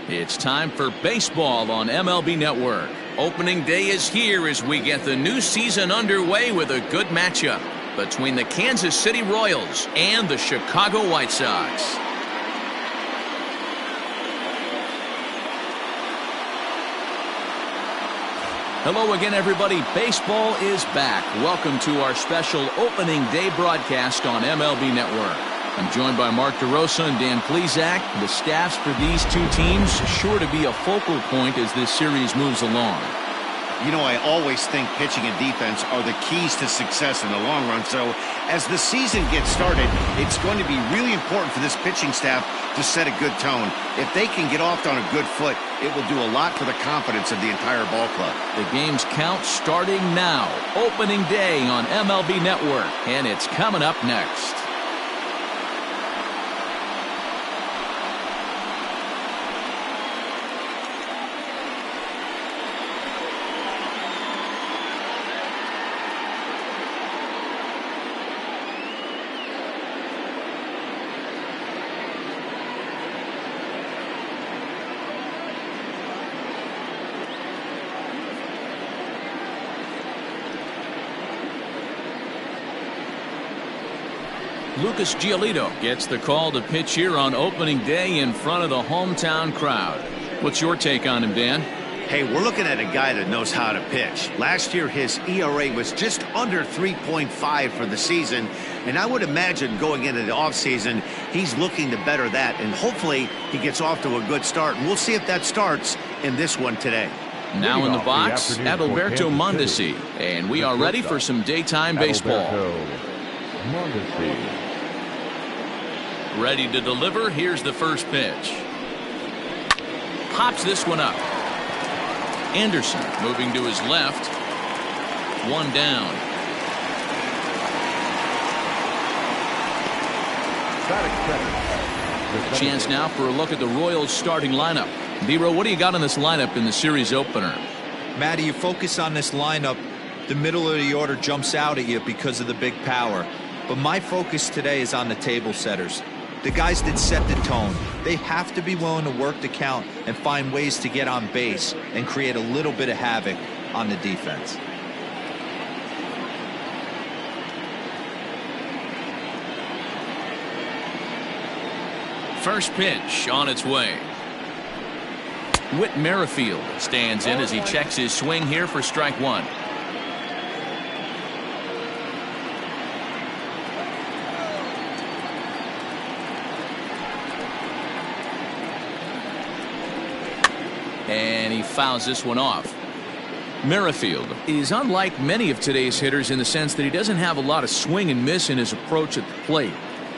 It's time for baseball on MLB Network. Opening day is here as we get the new season underway with a good matchup between the Kansas City Royals and the Chicago White Sox. Hello again, everybody. Baseball is back. Welcome to our special opening day broadcast on MLB Network. I'm joined by Mark DeRosa and Dan Plesac. The staffs for these two teams sure to be a focal point as this series moves along. You know, I always think pitching and defense are the keys to success in the long run. So as the season gets started, it's going to be really important for this pitching staff to set a good tone. If they can get off on a good foot, it will do a lot for the confidence of the entire ball club. The game's count starting now. Opening day on MLB Network, and it's coming up next. Lucas Giolito gets the call to pitch here on opening day in front of the hometown crowd. What's your take on him, Dan? Hey, we're looking at a guy that knows how to pitch. Last year, his ERA was just under 3.5 for the season, and I would imagine going into the offseason, he's looking to better that, and hopefully he gets off to a good start. And we'll see if that starts in this one today. Now in the box, Adalberto Mondesi, and we are ready for some daytime baseball. Ready to deliver. Here's the first pitch. Pops this one up. Anderson moving to his left. One down. Chance now for a look at the Royals starting lineup. D-Row, what do you got in this lineup in the series opener? Matty, you focus on this lineup, the middle of the order jumps out at you because of the big power. But my focus today is on the table setters. The guys that set the tone. They have to be willing to work the count and find ways to get on base and create a little bit of havoc on the defense. First pitch on its way. Whit Merrifield stands in as he checks his swing here for strike one. And he fouls this one off. Merrifield is unlike many of today's hitters in the sense that he doesn't have a lot of swing and miss in his approach at the plate.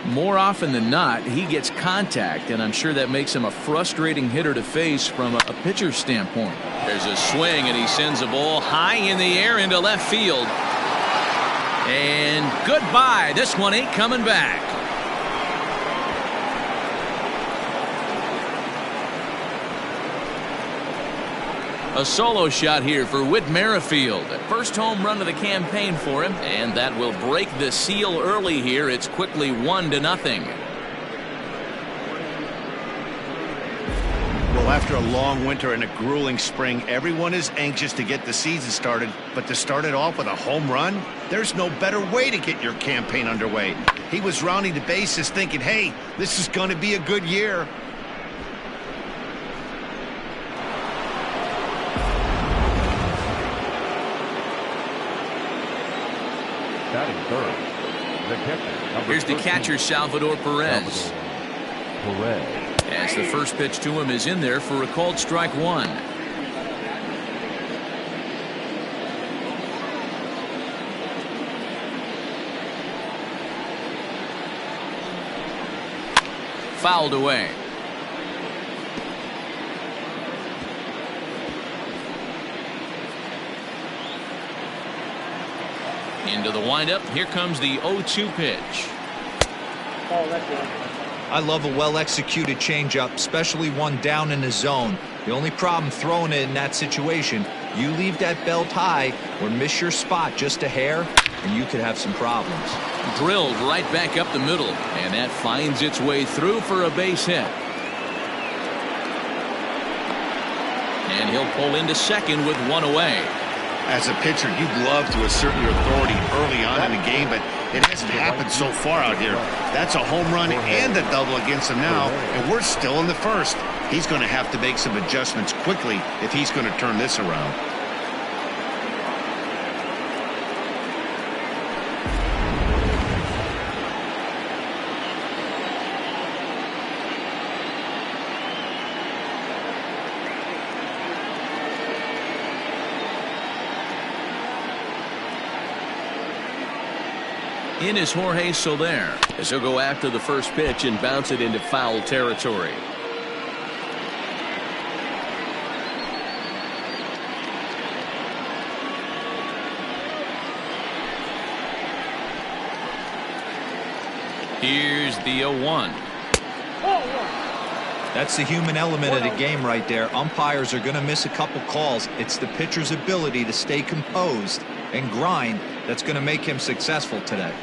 More often than not, he gets contact, and I'm sure that makes him a frustrating hitter to face from a pitcher's standpoint. There's a swing, and he sends a ball high in the air into left field. And goodbye. This one ain't coming back. A solo shot here for Whit Merrifield. First home run of the campaign for him, and that will break the seal early here. It's quickly 1-0. Well, after a long winter and a grueling spring, everyone is anxious to get the season started. But to start it off with a home run, there's no better way to get your campaign underway. He was rounding the bases thinking, hey, this is going to be a good year. Here's the catcher, Salvador Perez. As the first pitch to him is in there for a called strike one. Fouled away. Into the windup. Here comes the 0-2 pitch. I love a well-executed changeup, especially one down in the zone. The only problem throwing it in that situation, you leave that belt high or miss your spot just a hair, and you could have some problems. Drilled right back up the middle, and that finds its way through for a base hit. And he'll pull into second with one away. As a pitcher, you'd love to assert your authority early on in the game, but it hasn't happened so far out here. That's a home run and a double against him now, and we're still in the first. He's going to have to make some adjustments quickly if he's going to turn this around. In is Jorge Soler, as he'll go after the first pitch and bounce it into foul territory. Here's the 0-1. That's the human element of the game right there. Umpires are going to miss a couple calls. It's the pitcher's ability to stay composed and grind that's going to make him successful today.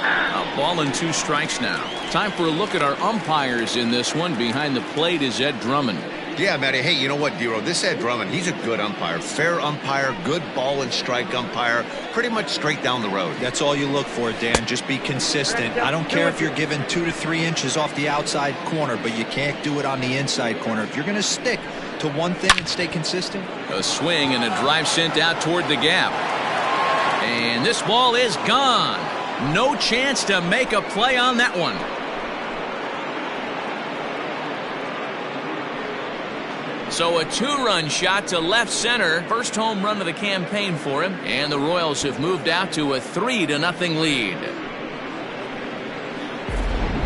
A ball and 2 strikes now. Time for a look at our umpires in this one. Behind the plate is Ed Drummond. Yeah, Matty. Hey, you know what, Dero? This Ed Drummond, he's a good umpire. Fair umpire, good ball and strike umpire. Pretty much straight down the road. That's all you look for, Dan. Just be consistent. I don't care if you're given 2 to 3 inches off the outside corner, but you can't do it on the inside corner. If you're going to stick to one thing and stay consistent. A swing and a drive sent out toward the gap. And this ball is gone. No chance to make a play on that one. So a 2-run shot to left center. First home run of the campaign for him. And the Royals have moved out to a 3-0 lead.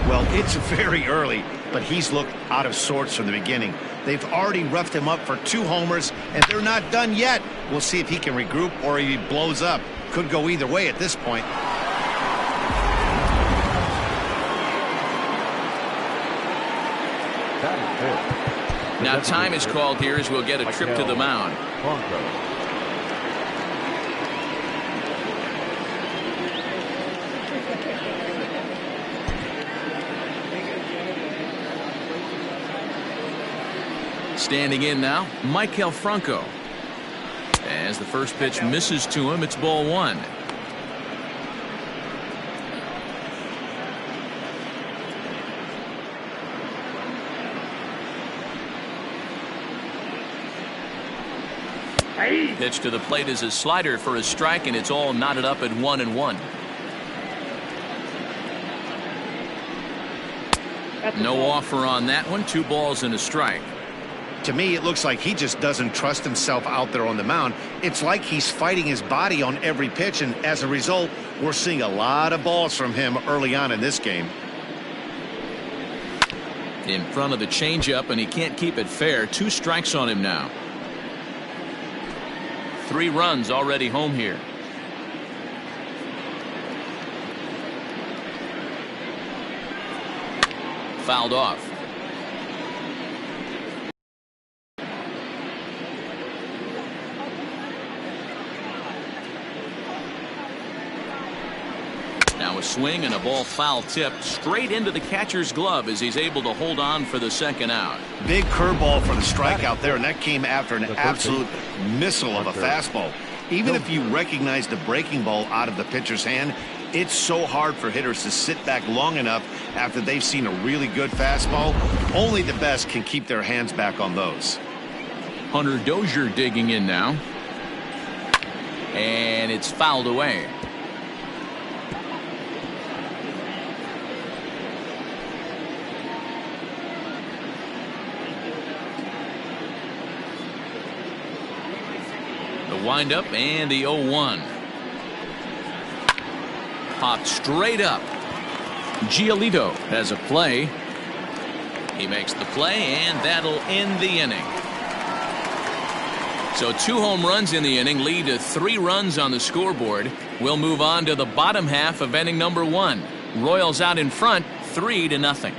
Well, it's very early, but he's looked out of sorts from the beginning. They've already roughed him up for 2 homers, and they're not done yet. We'll see if he can regroup or if he blows up. Could go either way at this point. Now time is called here as we'll get a trip to the mound. Standing in now, Michael Franco. As the first pitch misses to him, it's ball 1. Pitch to the plate is a slider for a strike, and it's all knotted up at 1-1. No offer on that one. 2 balls and a strike. To me, it looks like he just doesn't trust himself out there on the mound. It's like he's fighting his body on every pitch, and as a result, we're seeing a lot of balls from him early on in this game. In front of the changeup, and he can't keep it fair. 2 strikes on him now. 3 runs already home here. Fouled off. Now a swing and a ball foul tipped straight into the catcher's glove as he's able to hold on for the second out. Big curveball for the strikeout there, and that came after an absolute missile of a fastball. Even if you recognize the breaking ball out of the pitcher's hand, it's so hard for hitters to sit back long enough after they've seen a really good fastball. Only the best can keep their hands back on those. Hunter Dozier digging in now. And it's fouled away. Windup and the 0-1. Popped straight up. Giolito has a play. He makes the play, and that'll end the inning. So 2 home runs in the inning lead to 3 runs on the scoreboard. We'll move on to the bottom half of inning number 1. Royals out in front, 3-0.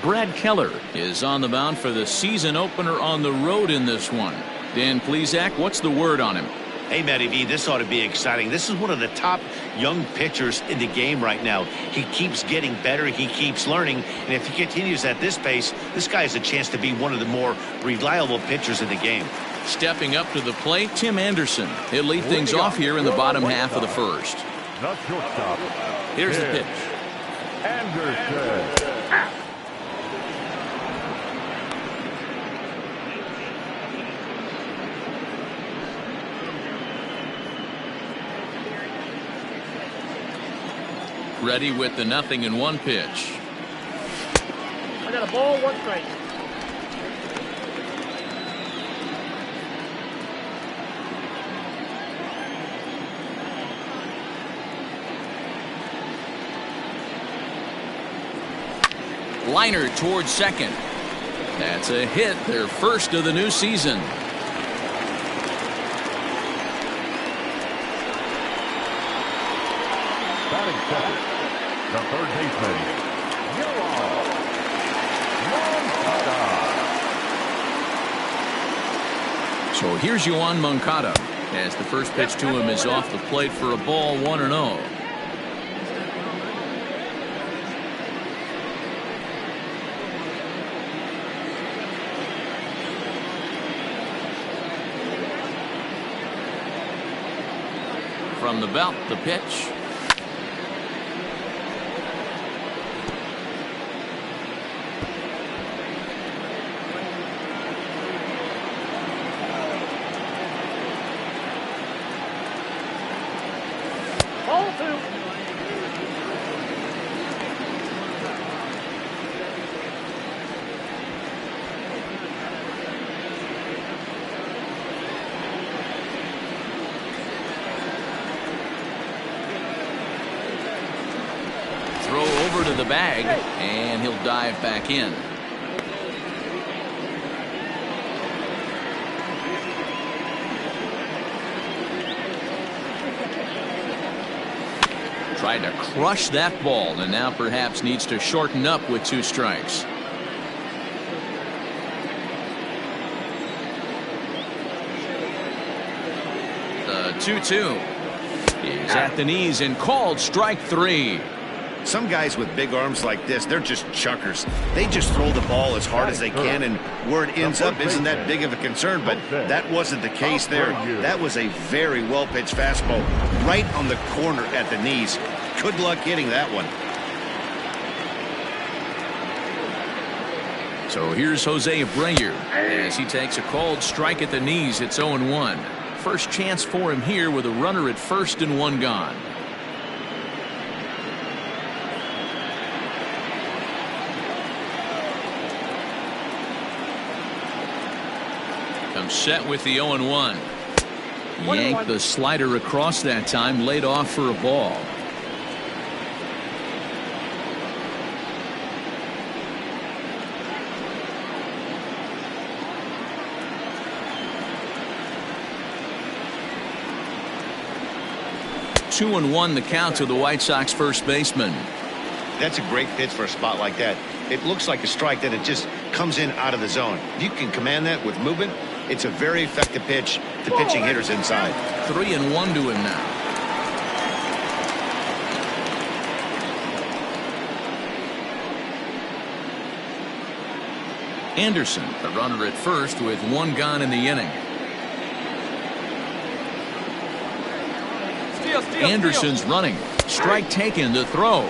Brad Keller is on the mound for the season opener on the road in this one. Dan Plesac, what's the word on him? Hey, Matty V, this ought to be exciting. This is one of the top young pitchers in the game right now. He keeps getting better. He keeps learning. And if he continues at this pace, this guy has a chance to be one of the more reliable pitchers in the game. Stepping up to the plate, Tim Anderson. He'll lead things off here in the bottom half of the first. Here's the pitch. Anderson. Ready with the 0-1 pitch. I got a ball, 1 strike. Liner towards second. That's a hit, their first of the new season. Batting second, the third baseman, Moncada. So here's Yoan Moncada as the first pitch to him is off the plate for a ball, 1-0. From the belt, the pitch. Ball 2. Throw over to the bag, and he'll dive back in. Tried to crush that ball, and now perhaps needs to shorten up with 2 strikes. The 2-2 is at the knees and called strike 3. Some guys with big arms like this, they're just chuckers. They just throw the ball as hard as they can, and where it ends up isn't that big of a concern, but that wasn't the case there. That was a very well-pitched fastball right on the corner at the knees. Good luck hitting that one. So here's Jose Abreu as he takes a called strike at the knees. It's 0-1. First chance for him here with a runner at first and 1 gone. Comes set with the 0-1. Yanked the slider across that time, laid off for a ball. Two and 1 the count to the White Sox first baseman. That's a great pitch for a spot like that. It looks like a strike that it just comes in out of the zone. If you can command that with movement, it's a very effective pitch to pitching hitters inside. 3-1 to him now. Anderson, the runner at first with 1 gone in the inning. Anderson's running. Strike taken to throw.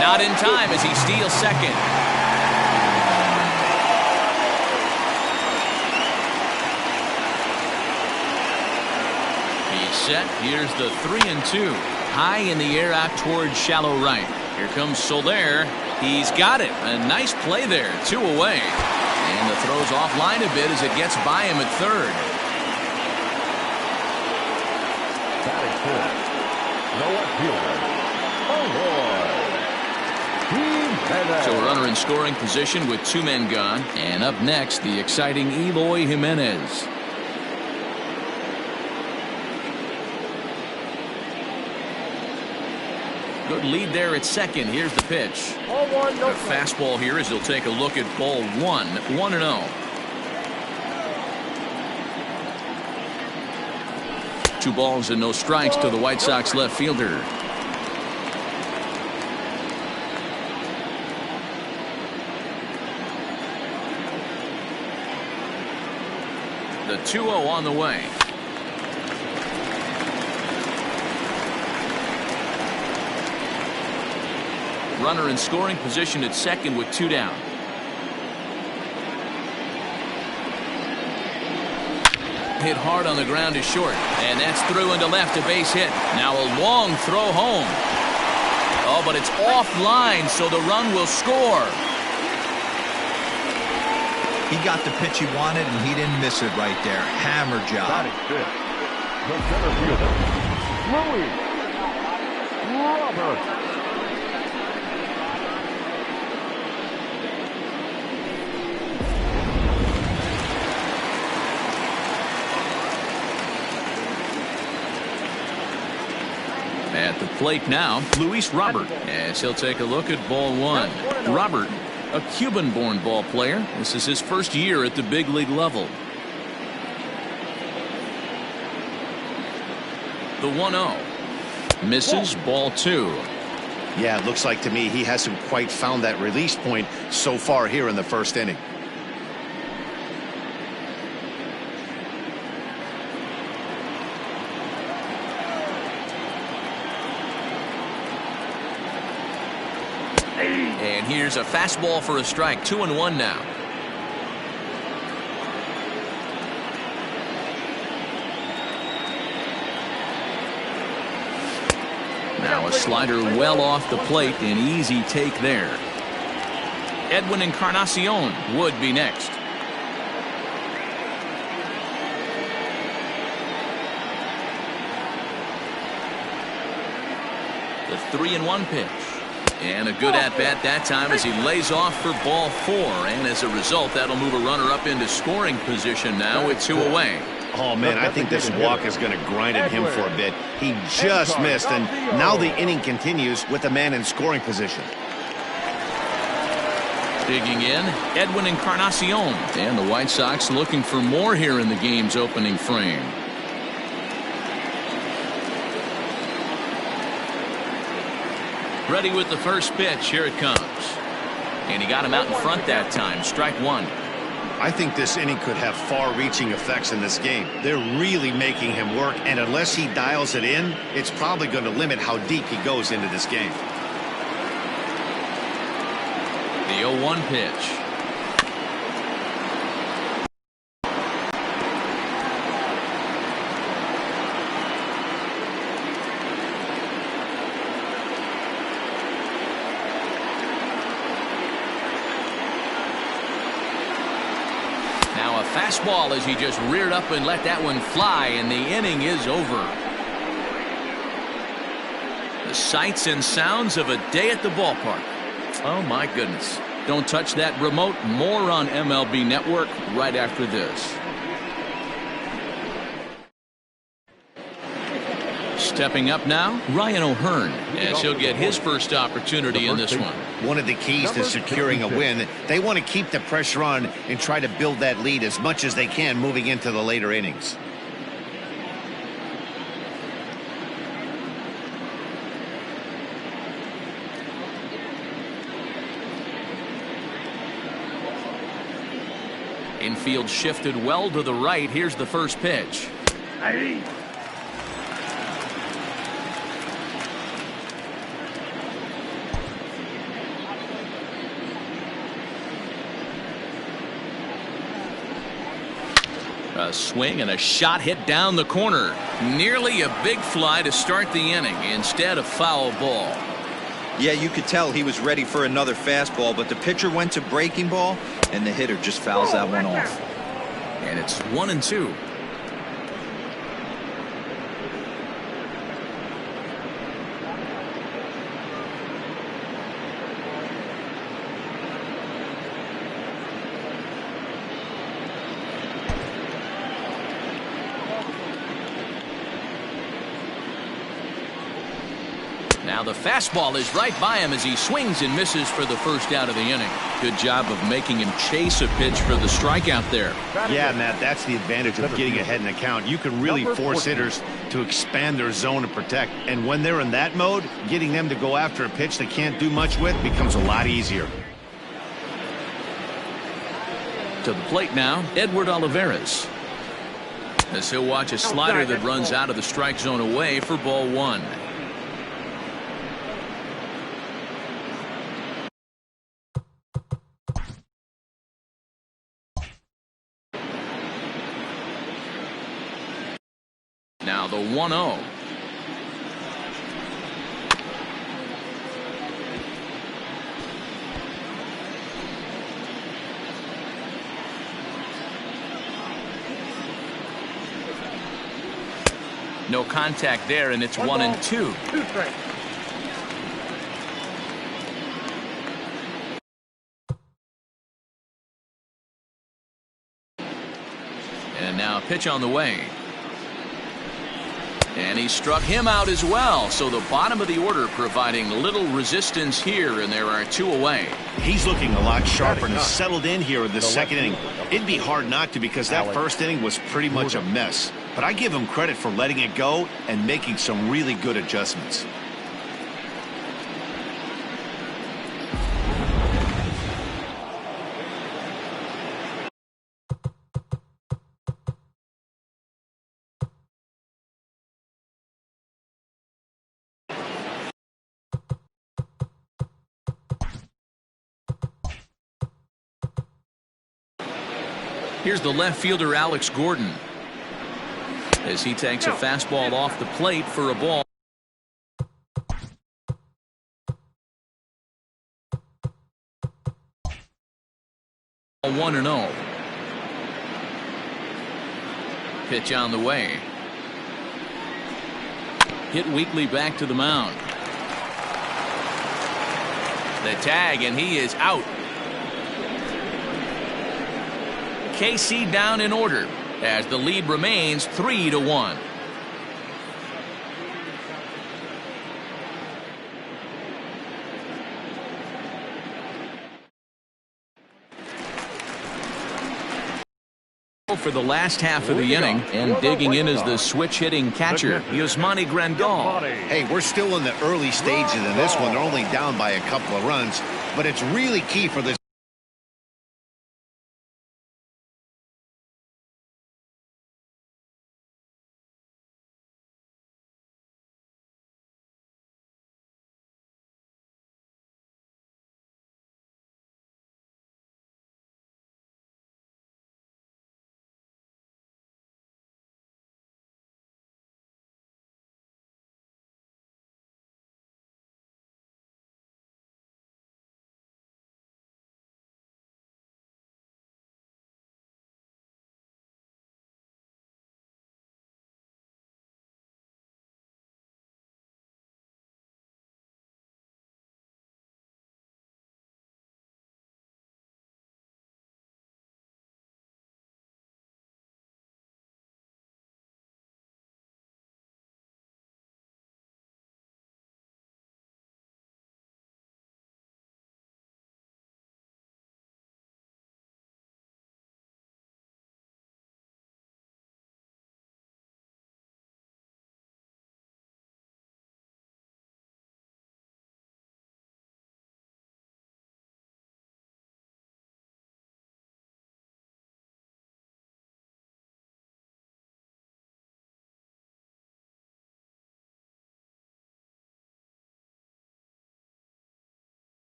Not in time as he steals second. He's set. Here's the 3-2. High in the air out towards shallow right. Here comes Soler. He's got it. A nice play there. 2 away. And the throw's offline a bit as it gets by him at third. So a runner in scoring position with 2 men gone. And up next, the exciting Eloy Jimenez. Good lead there at second. Here's the pitch. Ball one, no A fastball here as he'll take a look at ball one. 1-0. 2 balls and no strikes to the White Sox left fielder. The 2-0 on the way. Runner in scoring position at second with 2 down. Hit hard on the ground is short, and that's through into left, a base hit. Now a long throw home. Oh, but it's offline, so the run will score. He got the pitch he wanted, and he didn't miss it right there. Hammer job. Batting fifth, the center fielder, Louis Roberts. At the plate now, Luis Robert, as he'll take a look at ball one. Robert, a Cuban-born ball player. This is his first year at the big league level. The 1-0. Misses, ball 2. Yeah, it looks like to me he hasn't quite found that release point so far here in the first inning. And here's a fastball for a strike. 2-1 now. Now a slider well off the plate. An easy take there. Edwin Encarnacion would be next. The 3-1 pitch. And a good at-bat that time as he lays off for ball 4. And as a result, that'll move a runner up into scoring position now with 2 away. Oh, man, I think this walk is going to grind at him for a bit. He just missed, and now the inning continues with the man in scoring position. Digging in, Edwin Encarnacion. And the White Sox looking for more here in the game's opening frame. Ready with the first pitch. Here it comes. And he got him out in front that time. Strike 1. I think this inning could have far-reaching effects in this game. They're really making him work, and unless he dials it in, it's probably going to limit how deep he goes into this game. The 0-1 pitch. Now a fastball as he just reared up and let that one fly, and the inning is over. The sights and sounds of a day at the ballpark. Oh my goodness. Don't touch that remote. More on MLB Network right after this. Stepping up now, Ryan O'Hearn, as he'll get his first opportunity in this one. One of the keys to securing a win, they want to keep the pressure on and try to build that lead as much as they can moving into the later innings. Infield shifted well to the right. Here's the first pitch. A swing and a shot hit down the corner. Nearly a big fly to start the inning. Instead, a foul ball. Yeah, you could tell he was ready for another fastball, but the pitcher went to breaking ball, and the hitter just fouls that one off. And it's 1-2. Now the fastball is right by him as he swings and misses for the first out of the inning. Good job of making him chase a pitch for the strikeout there. Yeah, Matt, that's the advantage of getting ahead in the count. You can really force hitters to expand their zone and protect. And when they're in that mode, getting them to go after a pitch they can't do much with becomes a lot easier. To the plate now, Edward Olivares. As he'll watch a slider that runs out of the strike zone away for ball one. Now the 1-0. No contact there, and it's 1-2. 2 strikes. And now a pitch on the way. And he struck him out as well. So the bottom of the order providing little resistance here, and there are 2 away. He's looking a lot sharper and settled in here in the second inning. It'd be hard not to because that first inning was pretty much a mess. But I give him credit for letting it go and making some really good adjustments. Here's the left fielder, Alex Gordon, as he takes a fastball off the plate for a ball. A 1-0. Pitch on the way. Hit weakly back to the mound. The tag, and he is out. KC down in order as the lead remains 3-1. For the last half of the inning, and digging in is the switch-hitting catcher, Yasmani Grandal. Hey, we're still in the early stages of this one. They're only down by a couple of runs, but it's really key for this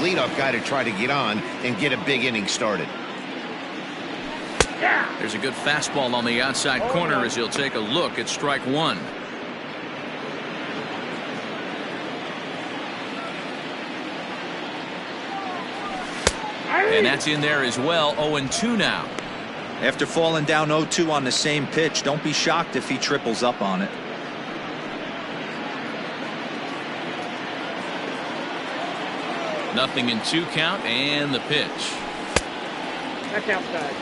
leadoff guy to try to get on and get a big inning started. There's a good fastball on the outside corner as he'll take a look at strike one. And that's in there as well. 0-2 now. After falling down 0-2 on the same pitch, don't be shocked if he triples up on it. Nothing in 2 count and the pitch. That's outside.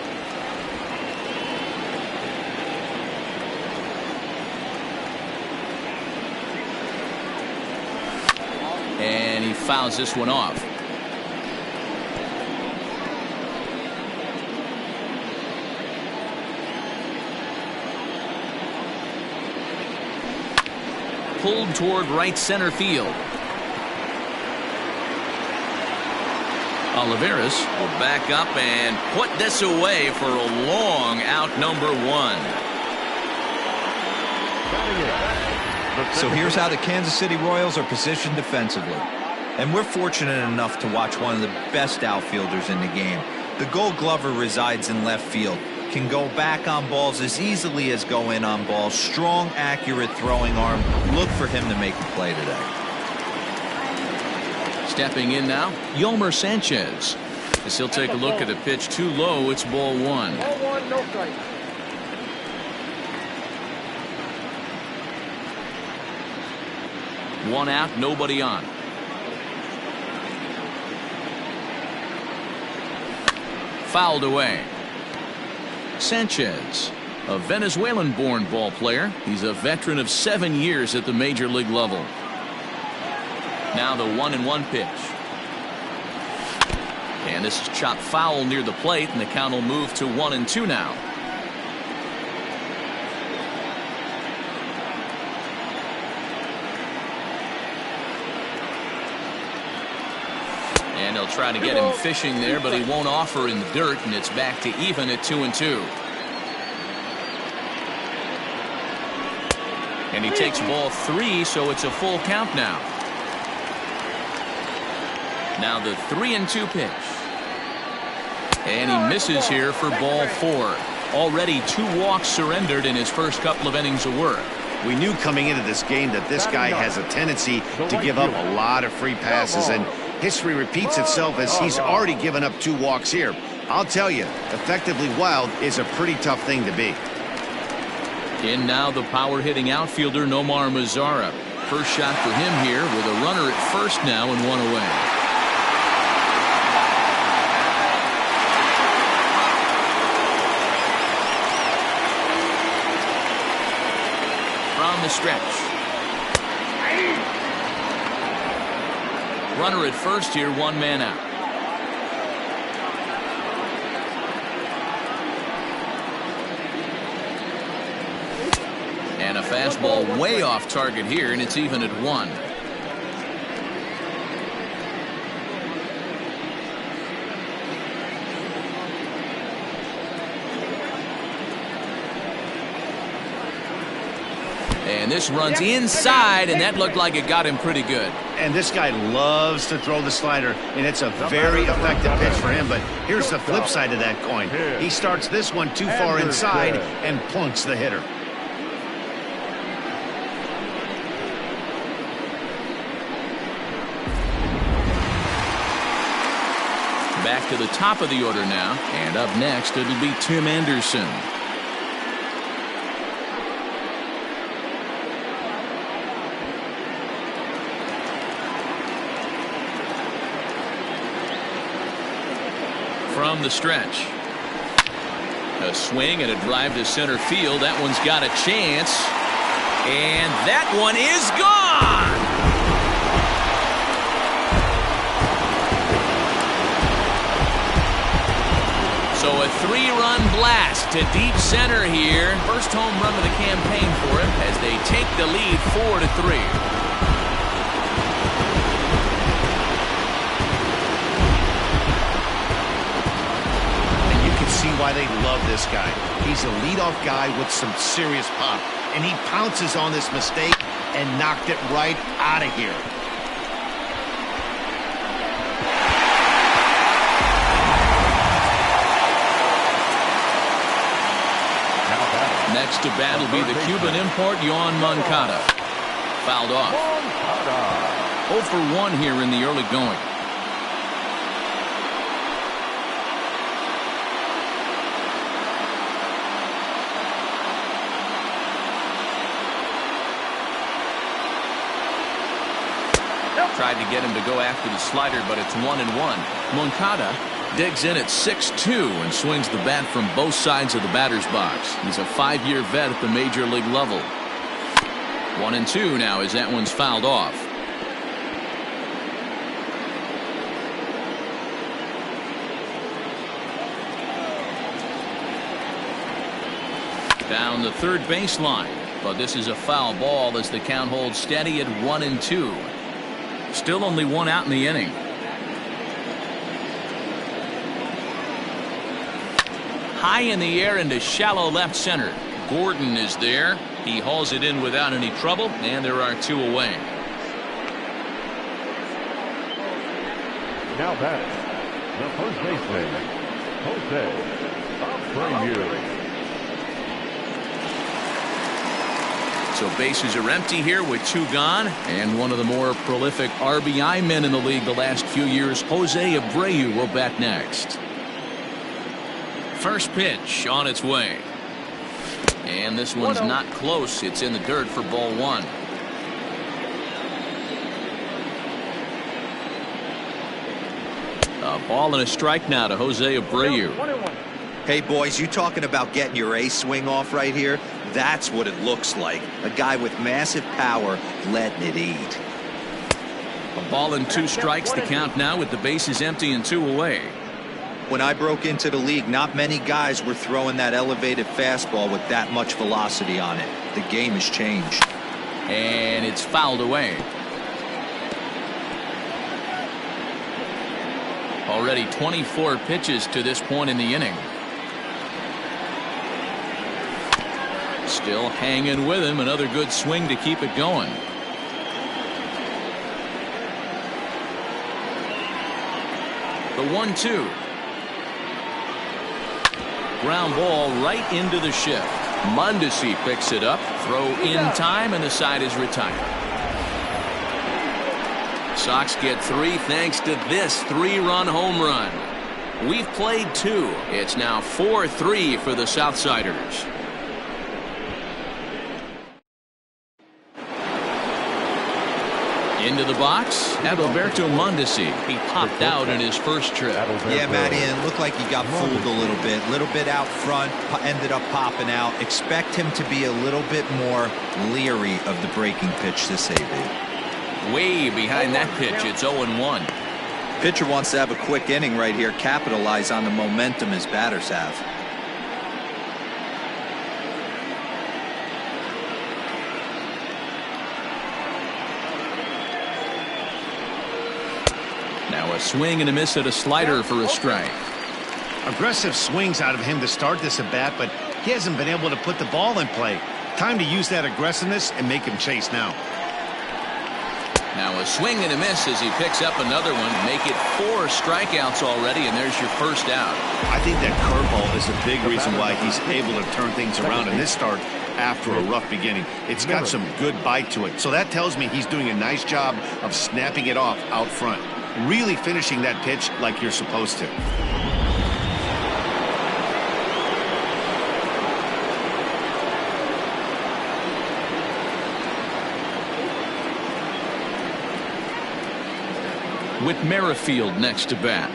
And he fouls this one off. Pulled toward right center field. Olivares will back up and put this away for a long out, number 1. So here's how the Kansas City Royals are positioned defensively. And we're fortunate enough to watch one of the best outfielders in the game. The Gold Glover resides in left field. Can go back on balls as easily as go in on balls. Strong, accurate throwing arm. Look for him to make the play today. Stepping in now, Yolmer Sanchez. As he'll take a look at the pitch too low, it's ball 1. Ball 1, no strike. One out, nobody on. Fouled away. Sanchez, a Venezuelan-born ball player. He's a veteran of 7 years at the major league level. Now the 1-1 pitch. And this is chopped foul near the plate, and the count will move to 1-2 now. And they'll try to get him fishing there, but he won't offer in the dirt, and it's back to even at 2-2. And he takes ball 3, so it's a full count now. Now the 3-2 pitch. And he misses here for ball 4. Already 2 walks surrendered in his first couple of innings of work. We knew coming into this game that this guy has a tendency to give up a lot of free passes, and history repeats itself as he's already given up 2 walks here. I'll tell you, effectively wild is a pretty tough thing to be. In now the power-hitting outfielder Nomar Mazara. First shot for him here with a runner at first now and 1 away. From the stretch. Runner at first here, 1 man out. And a fastball way off target here, and it's even at 1. And this runs inside, and that looked like it got him pretty good. And this guy loves to throw the slider, and it's a very effective pitch for him. But here's the flip side of that coin. He starts this one too far inside and plunks the hitter. Back to the top of the order now, and up next it'll be Tim Anderson. From the stretch. A swing and a drive to center field. That one's got a chance. And that one is gone. So a 3-run blast to deep center here. First home run of the campaign for him as they take the lead 4-3. See why they love this guy. He's a leadoff guy with some serious pop, and he pounces on this mistake and knocked it right out of here. Next to bat will be the Cuban import, Yoan Moncada. Fouled off. 0 for 1 here in the early going. Tried to get him to go after the slider, but it's 1-1. Moncada digs in at 6'2" and swings the bat from both sides of the batter's box. He's a 5-year vet at the major league level. 1-2 now as that one's fouled off. Down the third baseline, but this is a foul ball as the count holds steady at 1-2. Still only 1 out in the inning. High in the air into shallow left center. Gordon is there. He hauls it in without any trouble, and there are 2 away. Now back, the first baseman, Jose Abreu. So bases are empty here with 2 gone, and one of the more prolific RBI men in the league the last few years, Jose Abreu, will bat next. First pitch on its way. And this one's not close. It's in the dirt for ball 1. A ball and a strike now to Jose Abreu. Hey, boys, you talking about getting your A swing off right here? That's what it looks like. A guy with massive power letting it eat. A ball and 2 strikes, the count now with the bases empty and 2 away. When I broke into the league, not many guys were throwing that elevated fastball with that much velocity on it. The game has changed. And it's fouled away. Already 24 pitches to this point in the inning. Still hanging with him. Another good swing to keep it going. The 1-2. Ground ball right into the shift. Mondesi picks it up. Throw in time, and the side is retired. Sox get 3 thanks to this 3-run home run. We've played 2. It's now 4-3 for the Southsiders. Into the box, Adalberto Mondesi. He popped out in his first trip. Yeah, Matty, and it looked like he got fooled a little bit out front, ended up popping out. Expect him to be a little bit more leery of the breaking pitch this AB. Way behind that pitch, it's 0-1. Pitcher wants to have a quick inning right here, capitalize on the momentum his batters have. Now a swing and a miss at a slider for a strike. Aggressive swings out of him to start this at bat, but he hasn't been able to put the ball in play. Time to use that aggressiveness and make him chase now. Now a swing and a miss as he picks up another one. Make it 4 strikeouts already, and there's your first out. I think that curveball is a big reason why he's able to turn things around in this start after a rough beginning. It's got some good bite to it. So that tells me he's doing a nice job of snapping it off out front. Really finishing that pitch like you're supposed to. With Merrifield next to bat.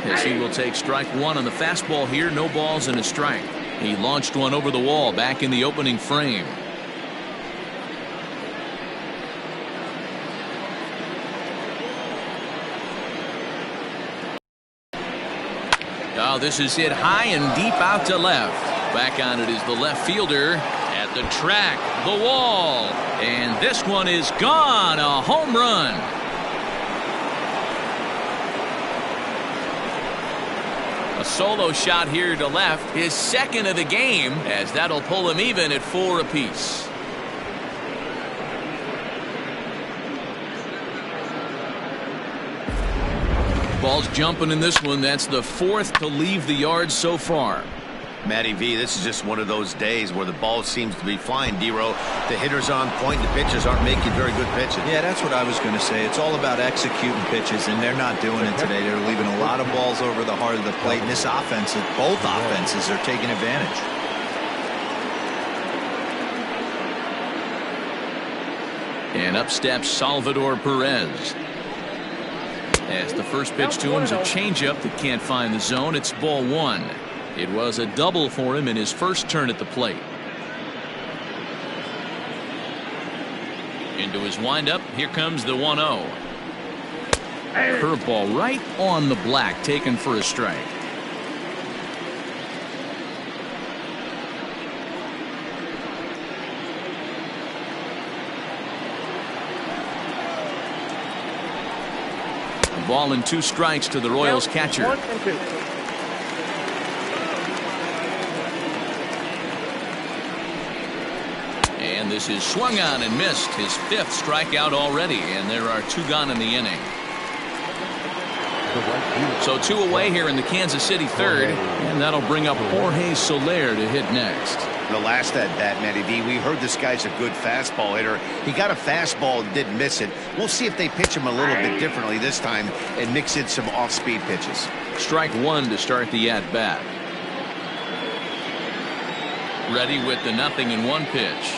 As he will take strike 1 on the fastball here. No balls and a strike. He launched one over the wall back in the opening frame. Oh, this is hit high and deep out to left. Back on it is the left fielder at the track, the wall, and this one is gone. A home run. A solo shot here to left, his second of the game, as that'll pull him even at 4 apiece. Ball's jumping in this one. That's the 4th to leave the yard so far. Matty V, this is just one of those days where the ball seems to be flying, D-Row. The hitters on point, the pitchers aren't making very good pitches. Yeah, that's what I was going to say. It's all about executing pitches, and they're not doing it today. They're leaving a lot of balls over the heart of the plate, and this offense, both offenses are taking advantage. And up steps Salvador Perez. As the first pitch to him is a changeup that can't find the zone. It's ball one. It was a double for him in his first turn at the plate. Into his windup. Here comes the 1-0. Curveball right on the black, taken for a strike. Ball and 2 strikes to the Royals catcher. 1 and 2. And this is swung on and missed. His 5th strikeout already, and there are 2 gone in the inning. So 2 away here in the Kansas City third, and that'll bring up Jorge Soler to hit next. The last at bat, Matty V, we heard this guy's a good fastball hitter. He got a fastball and didn't miss it. We'll see if they pitch him a little bit differently this time and mix in some off-speed pitches. Strike 1 to start the at-bat. Ready with the 0-1 pitch.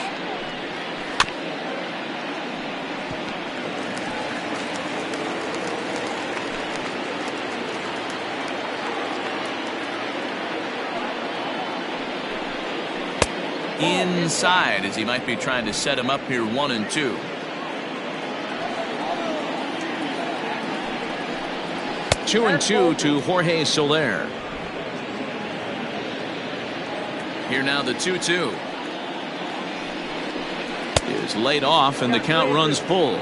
Inside, as he might be trying to set him up here 1-2. Two and two to Jorge Soler. Here now the 2-2 is laid off, and the count runs full.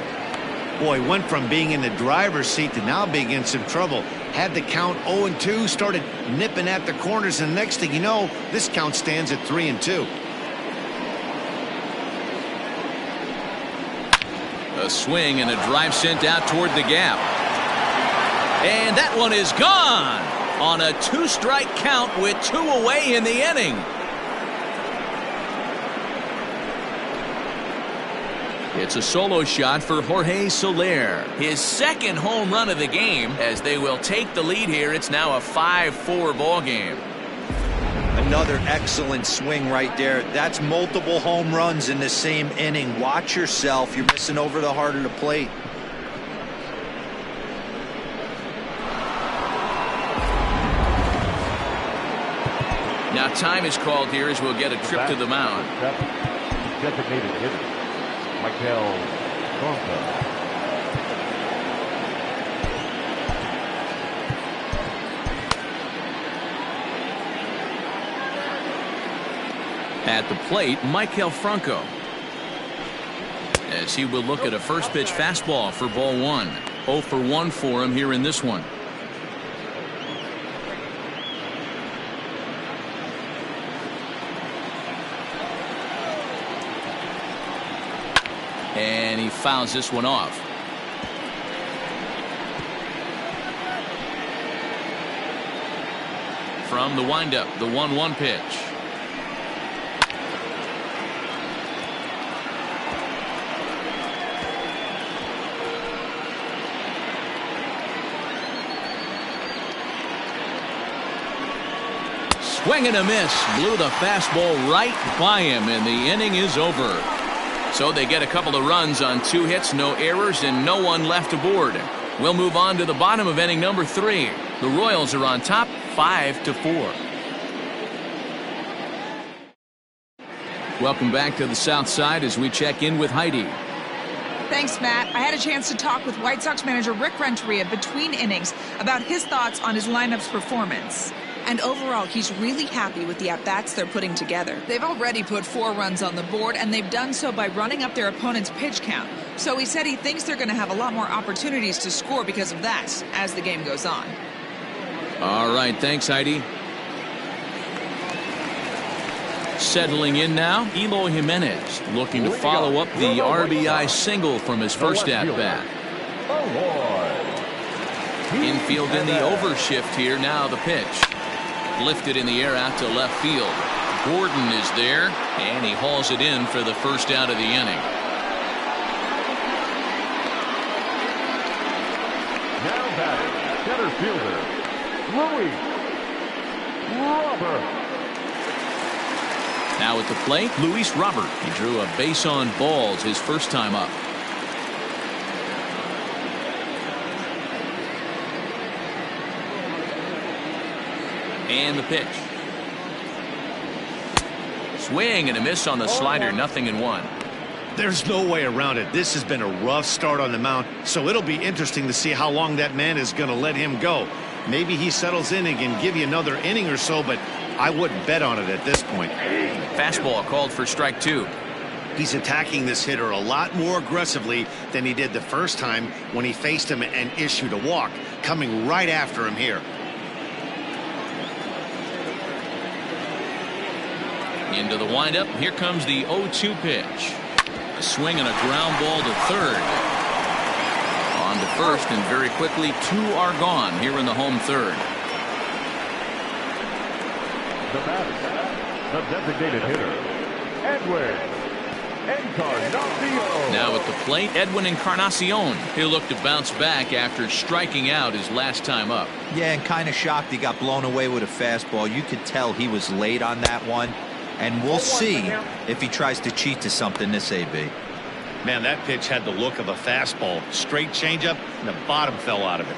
Boy, went from being in the driver's seat to now being in some trouble. Had the count 0-2, started nipping at the corners, and the next thing you know, this count stands at 3-2. A swing and a drive sent out toward the gap. And that one is gone on a 2-strike count with 2 away in the inning. It's a solo shot for Jorge Soler. His 2nd home run of the game, as they will take the lead here. It's now a 5-4 ball game. Another excellent swing right there. That's multiple home runs in the same inning. Watch yourself. You're missing over the heart of the plate. Now time is called here as we'll get a trip to the mound. Designated hitter, Coreyoungblood. At the plate, Michael Franco, as he will look at a first pitch fastball for ball 1. 0 for 1 for him here in this one. And he fouls this one off. From the windup, the 1-1 pitch. Swing and a miss. Blew the fastball right by him, and the inning is over. So they get a couple of runs on 2 hits, no errors, and no one left aboard. We'll move on to the bottom of inning number 3. The Royals are on top 5-4. Welcome back to the South Side as we check in with Heidi. Thanks, Matt. I had a chance to talk with White Sox manager Rick Renteria between innings about his thoughts on his lineup's performance. And overall, he's really happy with the at-bats they're putting together. They've already put 4 runs on the board, and they've done so by running up their opponent's pitch count. So he said he thinks they're going to have a lot more opportunities to score because of that as the game goes on. All right, thanks, Heidi. Settling in now, Eloy Jimenez looking to follow up the RBI single from his first at-bat. Infield in the overshift here. Now the pitch. lifted in the air out to left field. Gordon is there, and he hauls it in for the first out of the inning. Now batting, center fielder, Louis Robert. Now at the plate, Luis Robert. He drew a base on balls his first time up. And the pitch. Swing and a miss on the slider, 0-1. There's no way around it. This has been a rough start on the mound, so it'll be interesting to see how long that man is going to let him go. Maybe he settles in and can give you another inning or so, but I wouldn't bet on it at this point. Fastball called for strike 2. He's attacking this hitter a lot more aggressively than he did the first time when he faced him and issued a walk, coming right after him here. Into the windup. Here comes the 0-2 pitch. A swing and a ground ball to third. On to first, and very quickly 2 are gone here in the home third. The batter, the designated hitter, Edwin Encarnacion. Now at the plate, Edwin Encarnacion. He'll look to bounce back after striking out his last time up. Yeah, and kind of shocked he got blown away with a fastball. You could tell he was late on that one. And we'll see if he tries to cheat to something this AB. Man, that pitch had the look of a fastball. Straight changeup, and the bottom fell out of it.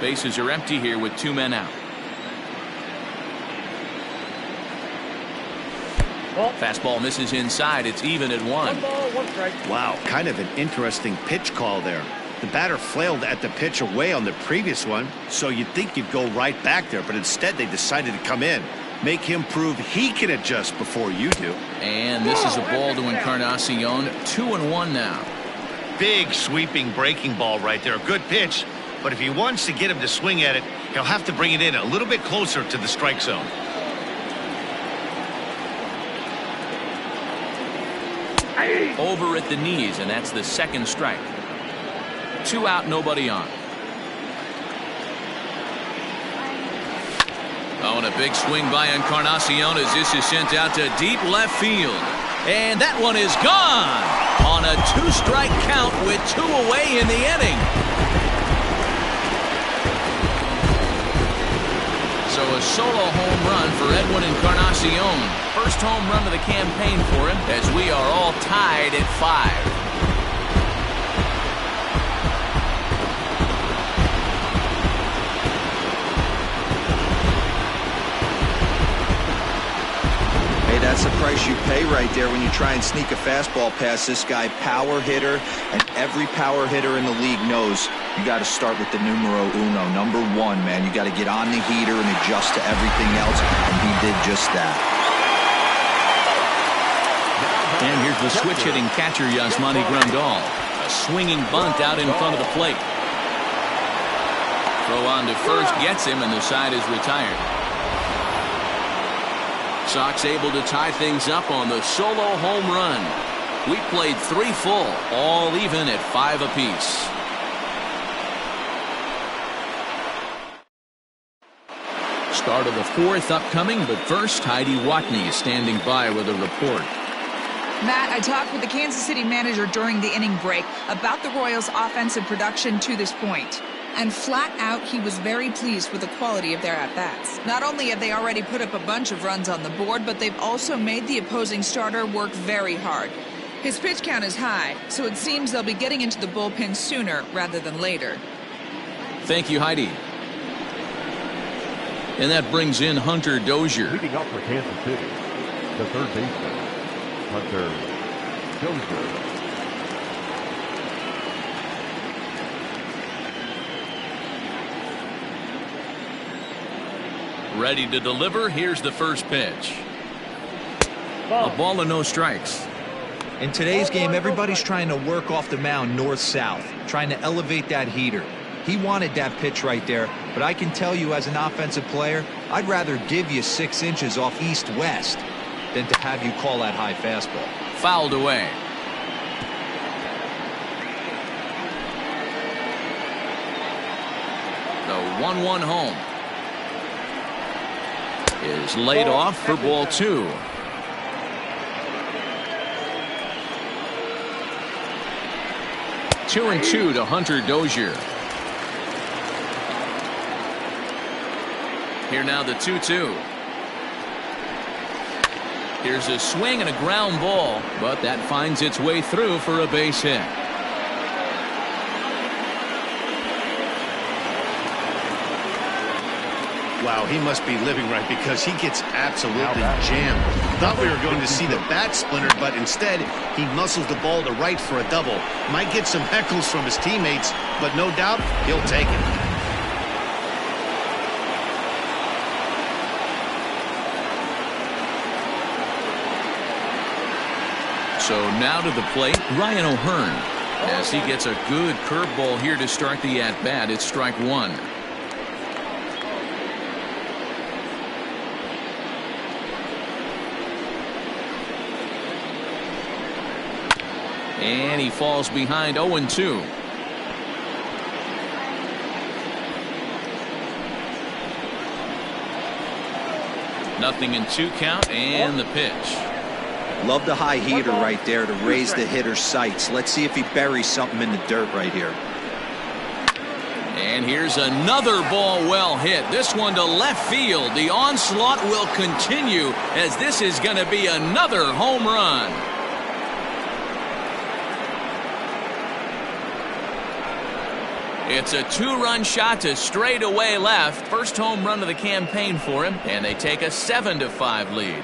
Bases are empty here with 2 men out. Fastball misses inside. It's even at 1. 1 ball, 1 strike. Wow, kind of an interesting pitch call there. The batter flailed at the pitch away on the previous one, so you'd think you'd go right back there, but instead they decided to come in. Make him prove he can adjust before you do. And this is a ball to Encarnacion. 2-1 now. Big sweeping breaking ball right there. Good pitch, but if he wants to get him to swing at it, he'll have to bring it in a little bit closer to the strike zone. Over at the knees, and that's the second strike. 2 out, nobody on. Oh, and a big swing by Encarnacion as this is sent out to deep left field. And that one is gone on a 2-strike count with 2 away in the inning. So a solo home run for Edwin Encarnacion. First home run of the campaign for him as we are all tied at 5. That's the price you pay right there when you try and sneak a fastball past this guy. Power hitter, and every power hitter in the league knows you got to start with the numero uno, number 1, man. You got to get on the heater and adjust to everything else, and he did just that. And here's the switch-hitting catcher, Yasmani Grandal. A swinging bunt out in front of the plate. Throw on to first gets him, and the side is retired. Sox able to tie things up on the solo home run. We played 3 full, all even at 5 apiece. Start of the 4th upcoming, but first, Heidi Watney is standing by with a report. Matt, I talked with the Kansas City manager during the inning break about the Royals' offensive production to this point. And flat out, he was very pleased with the quality of their at-bats. Not only have they already put up a bunch of runs on the board, but they've also made the opposing starter work very hard. His pitch count is high, so it seems they'll be getting into the bullpen sooner rather than later. Thank you, Heidi. And that brings in Hunter Dozier. Leading up for Kansas City, the third baseman, Hunter Dozier. Ready to deliver. Here's the first pitch. A ball and no strikes. In today's game, everybody's trying to work off the mound north-south, trying to elevate that heater. He wanted that pitch right there, but I can tell you as an offensive player, I'd rather give you 6 inches off east-west than to have you call that high fastball. Fouled away. The 1-1 home. is laid off for ball 2. Two and 2 to Hunter Dozier. Here now the 2-2. Here's a swing and a ground ball, but that finds its way through for a base hit. Wow, he must be living right because he gets absolutely jammed. Thought we were going to see the bat splintered, but instead he muscles the ball to right for a double. Might get some heckles from his teammates, but no doubt he'll take it. So now to the plate, Ryan O'Hearn. As he gets a good curveball here to start the at-bat, it's strike 1. And he falls behind 0-2. Nothing in 2 count, and the pitch. Love the high heater right there to raise the hitter's sights. Let's see if he buries something in the dirt right here. And here's another ball well hit. This one to left field. The onslaught will continue as this is going to be another home run. It's a 2-run shot to straightaway left. First home run of the campaign for him, and they take a 7-5 lead.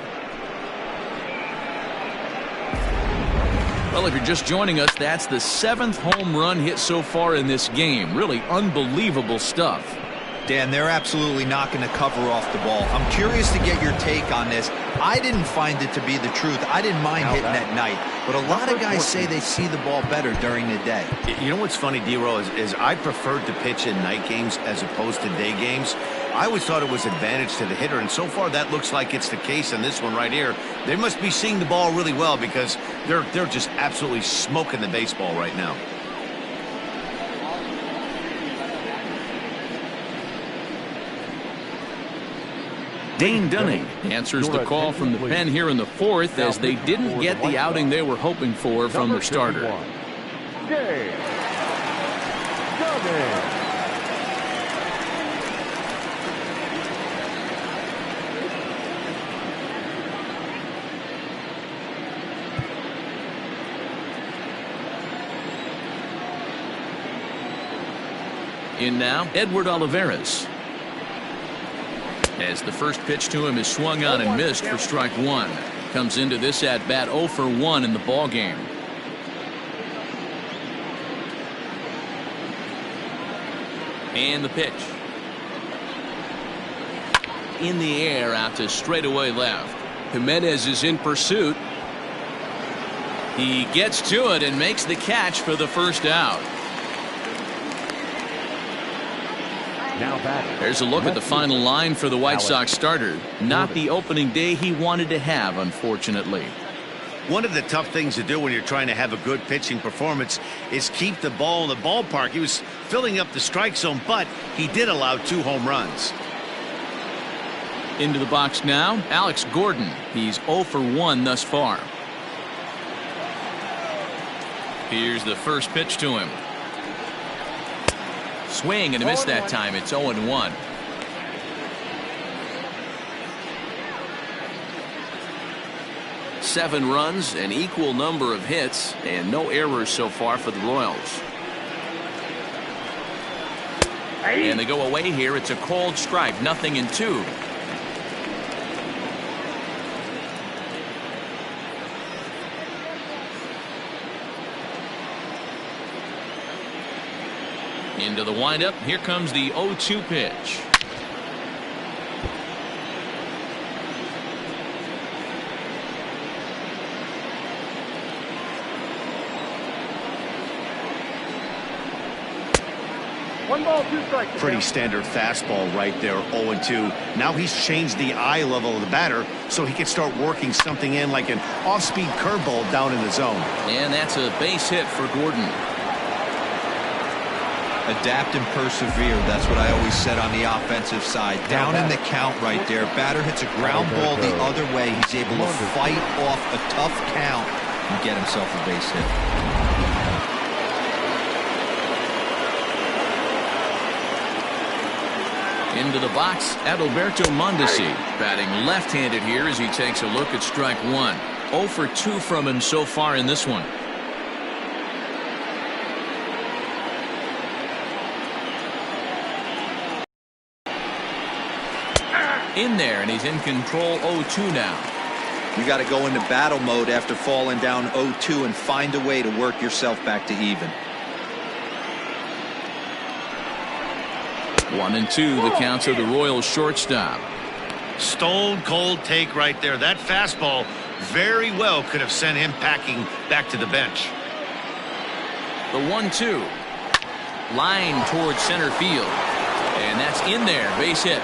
Well, if you're just joining us, that's the 7th home run hit so far in this game. Really unbelievable stuff. Dan, they're absolutely not going to cover off the ball. I'm curious to get your take on this. I didn't find it to be the truth. I didn't mind hitting at night, but a lot of guys say they see the ball better during the day. You know what's funny, D-Roll, is I preferred to pitch in night games as opposed to day games. I always thought it was advantage to the hitter, and so far that looks like it's the case in this one right here. They must be seeing the ball really well because they're just absolutely smoking the baseball right now. Dane Dunning answers the call from the pen here in the 4th as they didn't get the outing they were hoping for from their starter. Dane Dunning. In now, Edward Olivares. As the first pitch to him is swung on and missed for strike 1. Comes into this at-bat 0 for 1 in the ball game. And the pitch. In the air out to straightaway left. Jimenez is in pursuit. He gets to it and makes the catch for the first out. There's a look at the final line for the White Sox starter. Not the opening day he wanted to have, unfortunately. One of the tough things to do when you're trying to have a good pitching performance is keep the ball in the ballpark. He was filling up the strike zone, but he did allow 2 home runs. Into the box now, Alex Gordon. He's 0 for 1 thus far. Here's the first pitch to him. Swing and a miss that time. It's 0-1. Seven runs, an equal number of hits, and no errors so far for the Royals. And they go away here. It's a cold strike, 0-2. Into the windup. Here comes the 0-2 pitch. One ball, 2 strikes. Pretty standard fastball right there, 0-2. Now he's changed the eye level of the batter so he can start working something in like an off-speed curveball down in the zone. And that's a base hit for Gordon. Adapt and persevere. That's what I always said on the offensive side. Down in the count right there. Batter hits a ground ball the other way. He's able to fight off a tough count and get himself a base hit. Into the box, Adalberto Mondesi, batting left-handed here as he takes a look at strike one. 0 for 2 from him so far in this one. In there, and he's in control. 0-2 now. You got to go into battle mode after falling down 0-2 and find a way to work yourself back to even. 1-2, the counts of the Royals shortstop. Stone cold take right there. That fastball very well could have sent him packing back to the bench. The 1-2. Line towards center field. And that's in there. Base hit.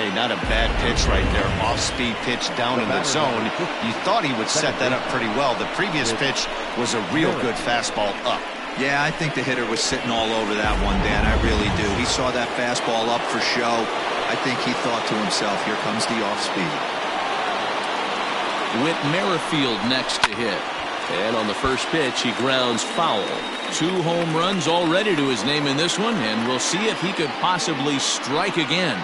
Hey, not a bad pitch right there. Off-speed pitch down in the zone. You thought he would set that up pretty well. The previous pitch was a real good fastball up. Yeah, I think the hitter was sitting all over that one, Dan. I really do. He saw that fastball up for show. I think he thought to himself, here comes the off-speed. With Merrifield next to hit. And on the first pitch, he grounds foul. 2 home runs already to his name in this one, and we'll see if he could possibly strike again.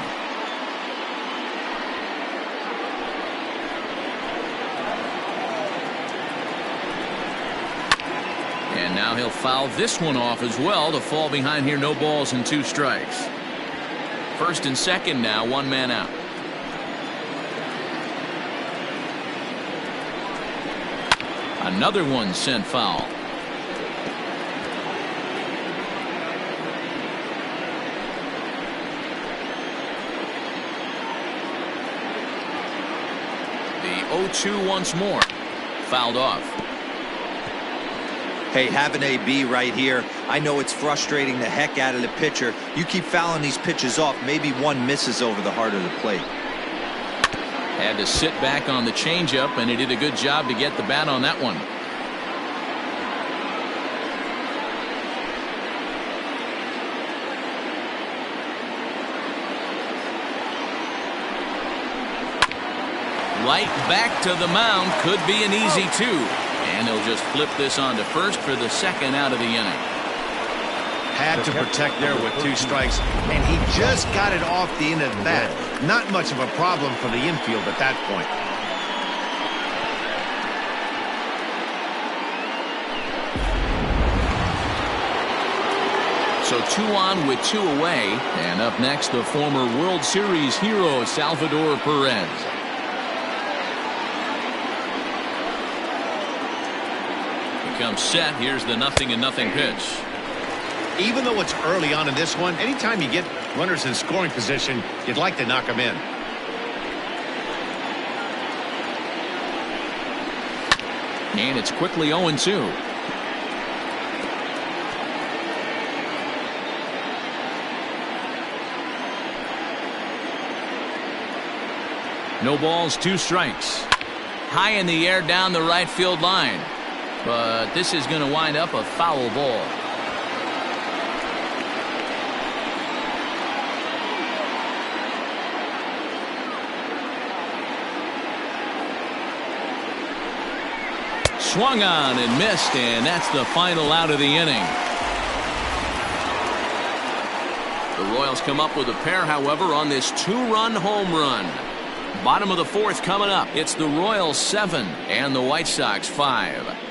And now he'll foul this one off as well to fall behind here. No balls and 2 strikes. First and second now, 1 man out. Another one sent foul. The 0-2 once more. Fouled off. Hey, have an AB right here. I know it's frustrating the heck out of the pitcher. You keep fouling these pitches off. Maybe one misses over the heart of the plate. Had to sit back on the changeup, and he did a good job to get the bat on that one. Right back to the mound. Could be an easy 2. And they'll just flip this on to first for the second out of the inning. Had to protect there with 2 strikes, and he just got it off the end of the bat. Not much of a problem for the infield at that point. So 2 on with 2 away. And up next, the former World Series hero, Salvador Perez. Comes set. Here's the 0-0 pitch. Even though it's early on in this one, anytime you get runners in scoring position, you'd like to knock them in. And it's quickly 0-2. No balls, 2 strikes. High in the air down the right field line. But this is going to wind up a foul ball. Swung on and missed, and that's the final out of the inning. The Royals come up with a pair, however, on this 2-run home run. Bottom of the 4th coming up. It's the Royals 7 and the White Sox 5.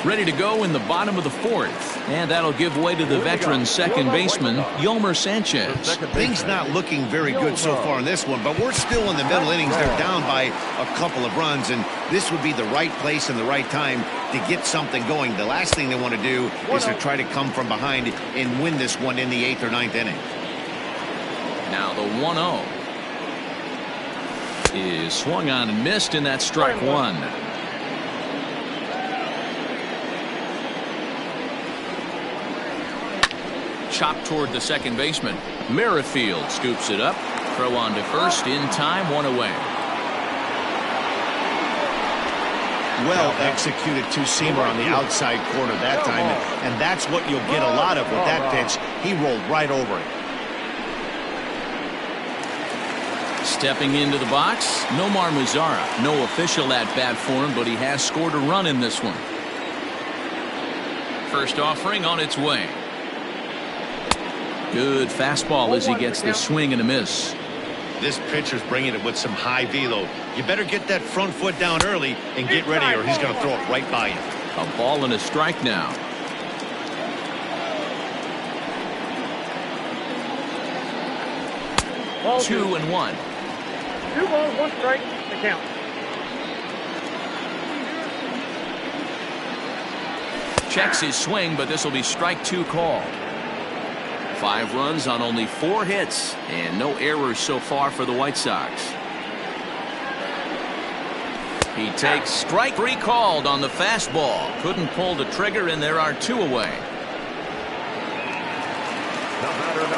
Ready to go in the bottom of the 4th. And that'll give way to the veteran second baseman, Yolmer Sanchez. Things not looking very good so far in this one, but we're still in the middle innings. They're down by a couple of runs, and this would be the right place and the right time to get something going. The last thing they want to do is to try to come from behind and win this one in the 8th or 9th inning. Now the 1-0 is swung on and missed, and that's strike 1. Chopped toward the second baseman. Merrifield scoops it up. Throw on to first in time, 1 away. Well-executed two-seamer on the outside corner that time, and that's what you'll get a lot of with that pitch. He rolled right over it. Stepping into the box, Nomar Mazara. No official at-bat for him, but he has scored a run in this one. First offering on its way. Good fastball as he gets the swing and a miss. This pitcher's bringing it with some high velo. You better get that front foot down early and get ready, or he's going to throw it right by you. A ball and a strike now. Ball 2-1. 2 balls, 1 strike, the count. Checks his swing, but this will be strike 2 called. 5 runs on only 4 hits and no errors so far for the White Sox. He takes strike 3 called on the fastball. Couldn't pull the trigger, and there are 2 away.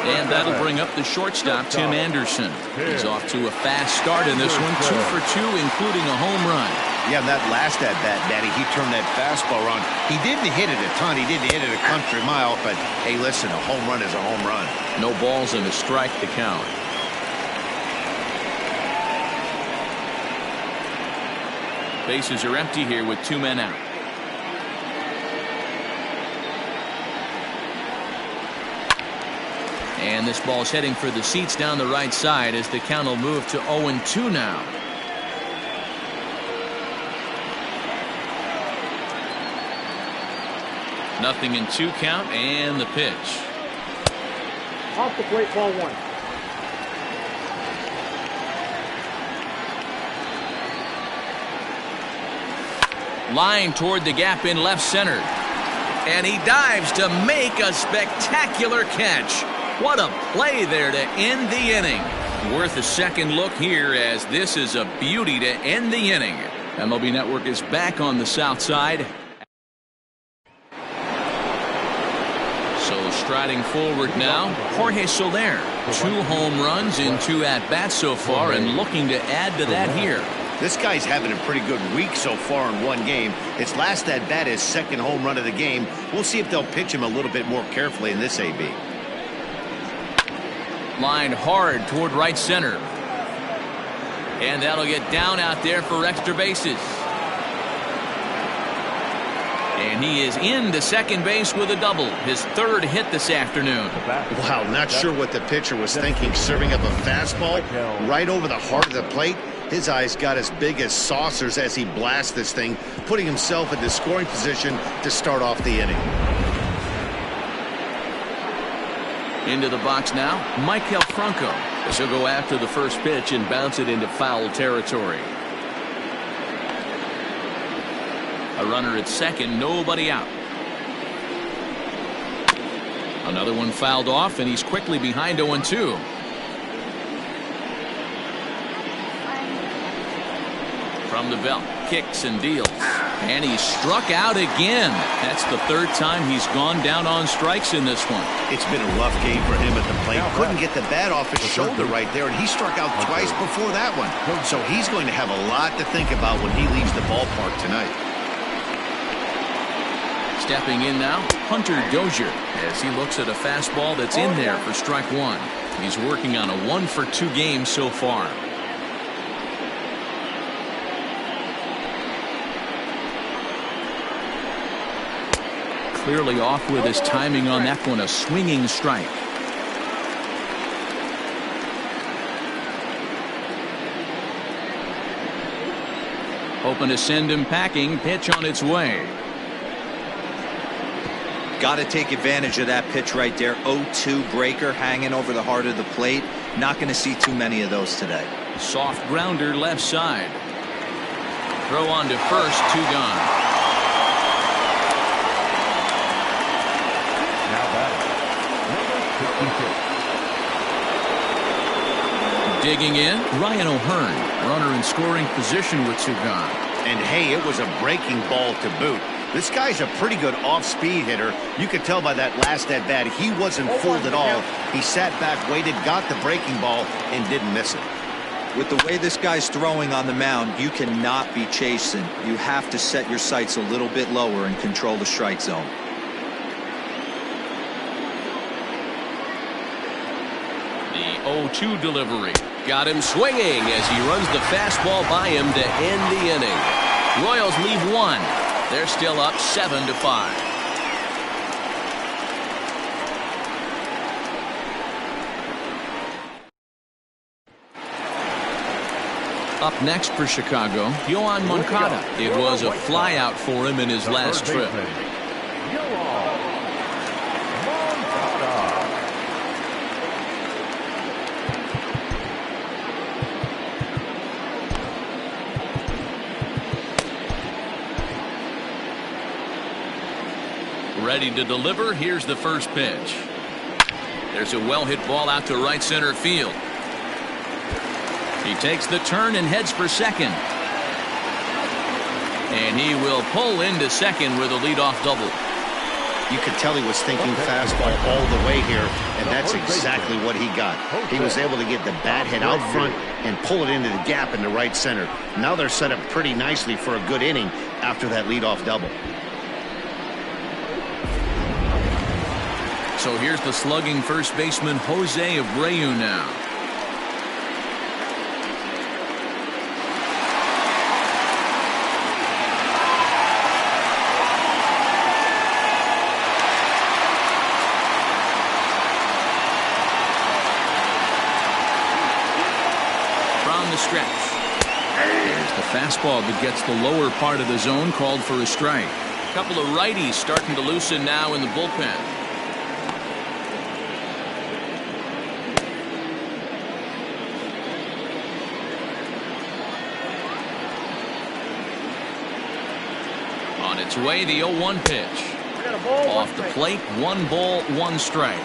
And that'll bring up the shortstop, Tim Anderson. He's off to a fast start in this one, 2 for 2, including a home run. Yeah, that last at-bat, Daddy, he turned that fastball around. He didn't hit it a ton. He didn't hit it a country mile, but, hey, listen, a home run is a home run. No balls and a strike to count. Bases are empty here with 2 men out. And this ball's heading for the seats down the right side as the count will move to 0-2 now. Nothing in 2 count, and the pitch. Off the plate, ball 1. Line toward the gap in left center. And he dives to make a spectacular catch. What a play there to end the inning. Worth a second look here, as this is a beauty to end the inning. MLB Network is back on the south side. So striding forward now, Jorge Soler. 2 home runs in 2 at-bats so far, and looking to add to that here. This guy's having a pretty good week so far in 1 game. His last at-bat is 2nd home run of the game. We'll see if they'll pitch him a little bit more carefully in this AB. Line hard toward right center. And that'll get down out there for extra bases. And he is into second base with a double. His 3rd hit this afternoon. Wow, not sure what the pitcher was thinking, serving up a fastball right over the heart of the plate. His eyes got as big as saucers as he blasts this thing, putting himself into scoring position to start off the inning. Into the box now, Michael Franco, as he'll go after the first pitch and bounce it into foul territory. A runner at second, nobody out. Another one fouled off, and he's quickly behind 0-2. From the belt, kicks and deals. And he's struck out again. That's the 3rd time he's gone down on strikes in this one. It's been a rough game for him at the plate. Couldn't get the bat off his shoulder right there, and he struck out twice before that one. So he's going to have a lot to think about when he leaves the ballpark tonight. Stepping in now, Hunter Dozier, as he looks at a fastball that's in there for strike 1. He's working on a 1 for 2 game so far. Clearly off with his timing on that one, a swinging strike. Hoping to send him packing. Pitch on its way. Got to take advantage of that pitch right there. 0-2 breaker hanging over the heart of the plate. Not going to see too many of those today. Soft grounder left side. Throw on to first, 2 gone. Digging in, Ryan O'Hearn, runner in scoring position with 2 gone. And hey, it was a breaking ball to boot. This guy's a pretty good off-speed hitter. You could tell by that last at-bat he wasn't fooled at all. He sat back, waited, got the breaking ball, and didn't miss it. With the way this guy's throwing on the mound, you cannot be chasing. You have to set your sights a little bit lower and control the strike zone. The 0-2 delivery. Got him swinging as he runs the fastball by him to end the inning. Royals leave one. They're still up 7-5. Up next for Chicago, Yoan Moncada. It was a flyout for him in his last trip. Ready to deliver. Here's the first pitch. There's a well-hit ball out to right center field. He takes the turn and heads for second. And he will pull into second with a leadoff double. You could tell he was thinking fastball all the way here, and that's exactly what he got. He was able to get the bat head out front and pull it into the gap in the right center. Now they're set up pretty nicely for a good inning after that leadoff double. So here's the slugging first baseman Jose Abreu now. From the stretch. There's the fastball that gets the lower part of the zone, called for a strike. A couple of righties starting to loosen now in the bullpen. On its way, the 0-1 pitch. Off the plate, 1 ball, 1 strike.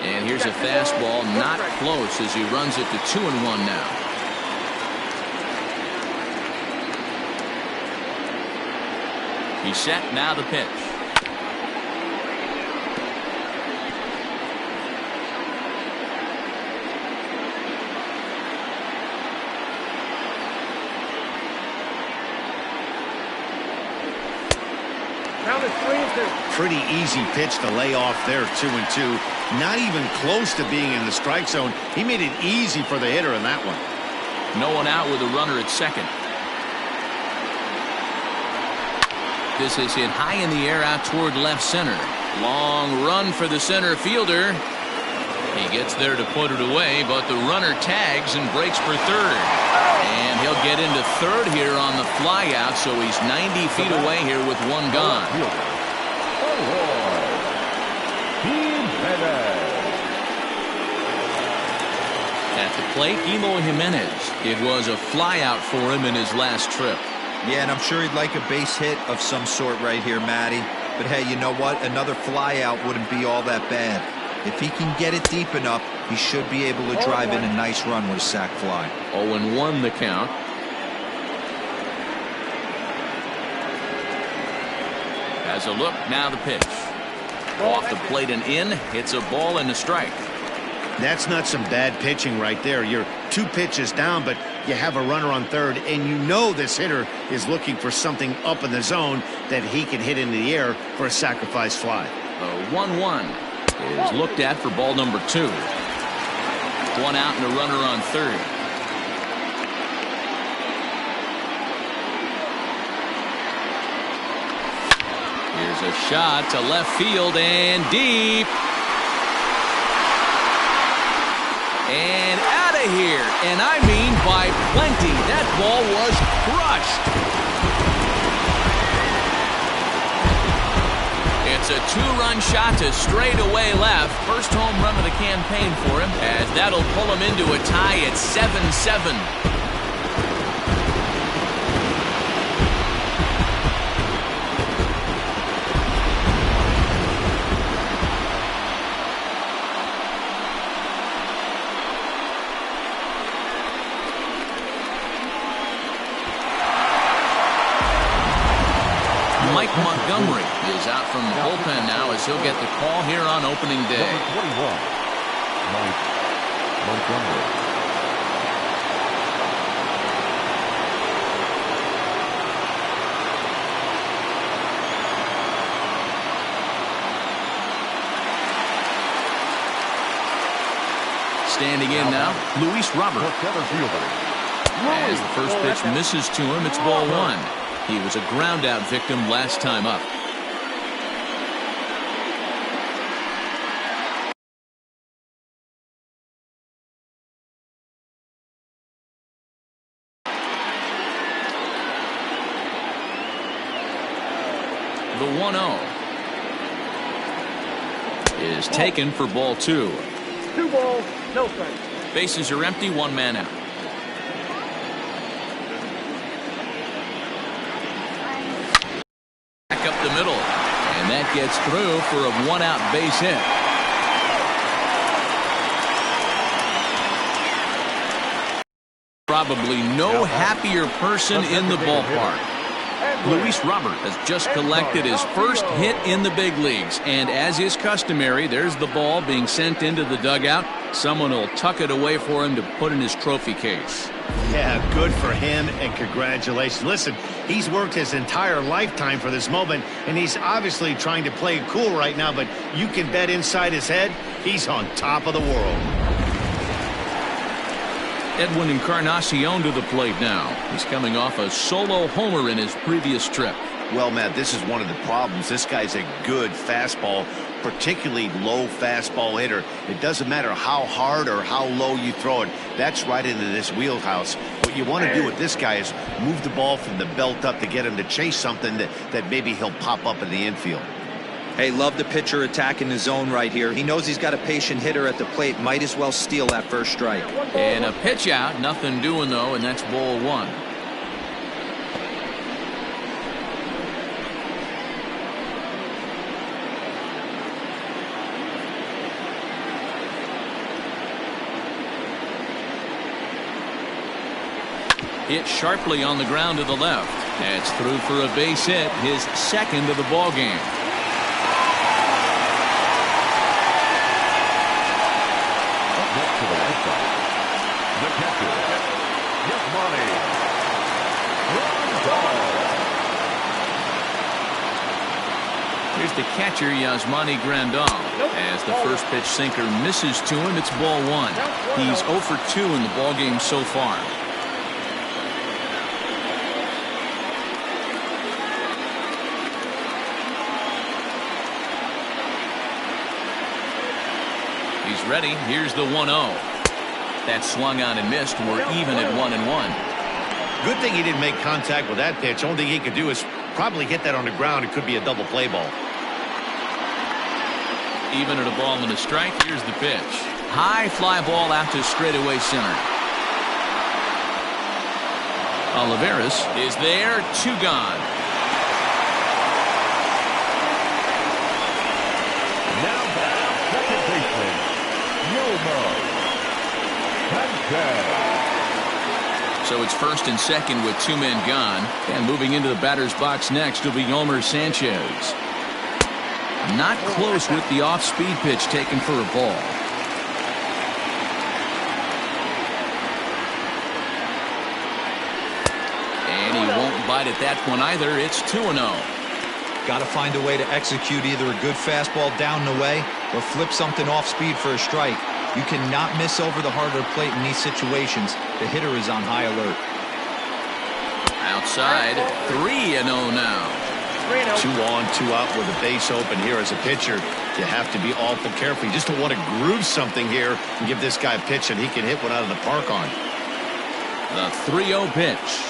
And here's a fastball not close as he runs it to 2-1 now. He's set, now the pitch. Pretty easy pitch to lay off there, 2-2. Not even close to being in the strike zone. He made it easy for the hitter in that one. No one out with a runner at second. This is hit high in the air out toward left center. Long run for the center fielder. He gets there to put it away, but the runner tags and breaks for third. And he'll get into third here on the flyout, so he's 90 feet away here with 1 gone. At the plate, Eloy Jimenez. It was a flyout for him in his last trip. Yeah, and I'm sure he'd like a base hit of some sort right here, Matty. But hey, you know what? Another flyout wouldn't be all that bad. If he can get it deep enough, he should be able to drive in a nice run with a sac fly. 0-1 the count. Has a look, now the pitch. Off the plate and in, hits a ball and a strike. That's not some bad pitching right there. You're 2 pitches down, but you have a runner on third, and you know this hitter is looking for something up in the zone that he can hit into the air for a sacrifice fly. The 1-1 is looked at for ball number 2. 1 out and a runner on third. Here's a shot to left field and deep. And out of here. And I mean by plenty. That ball was crushed. It's a 2-run shot to straightaway left. First home run of the campaign for him, as that'll pull him into a tie at 7-7. Mike Montgomery is out from the bullpen now as he'll get the call here on opening day. Number 21, Mike Montgomery. Standing in now, Luis Robert. As the first pitch misses to him, it's ball one. He was a ground-out victim last time up. The 1-0 is taken for ball two. 2 balls, no strikes. Bases are empty, one man out. Back up the middle, and that gets through for a one-out base hit. Probably no happier person in the ballpark. Luis Robert has just collected his first hit in the big leagues, and as is customary, there's the ball being sent into the dugout. Someone will tuck it away for him to put in his trophy case. Yeah, good for him, and congratulations. Listen, he's worked his entire lifetime for this moment, and he's obviously trying to play it cool right now, but you can bet inside his head, he's on top of the world. Edwin Encarnacion to the plate now. He's coming off a solo homer in his previous trip. Well, Matt, this is one of the problems. This guy's a good fastball, particularly low fastball hitter. It doesn't matter how hard or how low you throw it. That's right into this wheelhouse. What you want to do with this guy is move the ball from the belt up to get him to chase something that maybe he'll pop up in the infield. Hey, love the pitcher attacking the zone right here. He knows he's got a patient hitter at the plate. Might as well steal that first strike. And a pitch out. Nothing doing, though, and that's ball one. Hit sharply on the ground to the left. That's through for a base hit, his second of the ball game. To the right side. The catcher, Yasmani Grandal. Here's the catcher, Yasmani Grandal. As the first pitch sinker misses to him, it's ball one. He's 0 for 2 in the ball game so far. He's ready. Here's the 1-0. That swung on and missed. We're even at 1-1. Good thing he didn't make contact with that pitch. Only thing he could do is probably hit that on the ground. It could be a double play ball. Even at a ball and a strike. Here's the pitch. High fly ball out to straightaway center. Olivares is there. 2 gone. Now back, second baseman, So it's first and second with 2 men gone. And moving into the batter's box next will be Yolmer Sanchez. Not close with the off-speed pitch taken for a ball. And he won't bite at that one either. It's 2-0. Got to find a way to execute either a good fastball down the way or flip something off speed for a strike. You cannot miss over the heart of the plate in these situations. The hitter is on high alert. Outside, 3-0 now. 2 on, 2 out with a base open here as a pitcher. You have to be awful careful. You just don't want to groove something here and give this guy a pitch and he can hit one out of the park on. The 3-0 pitch.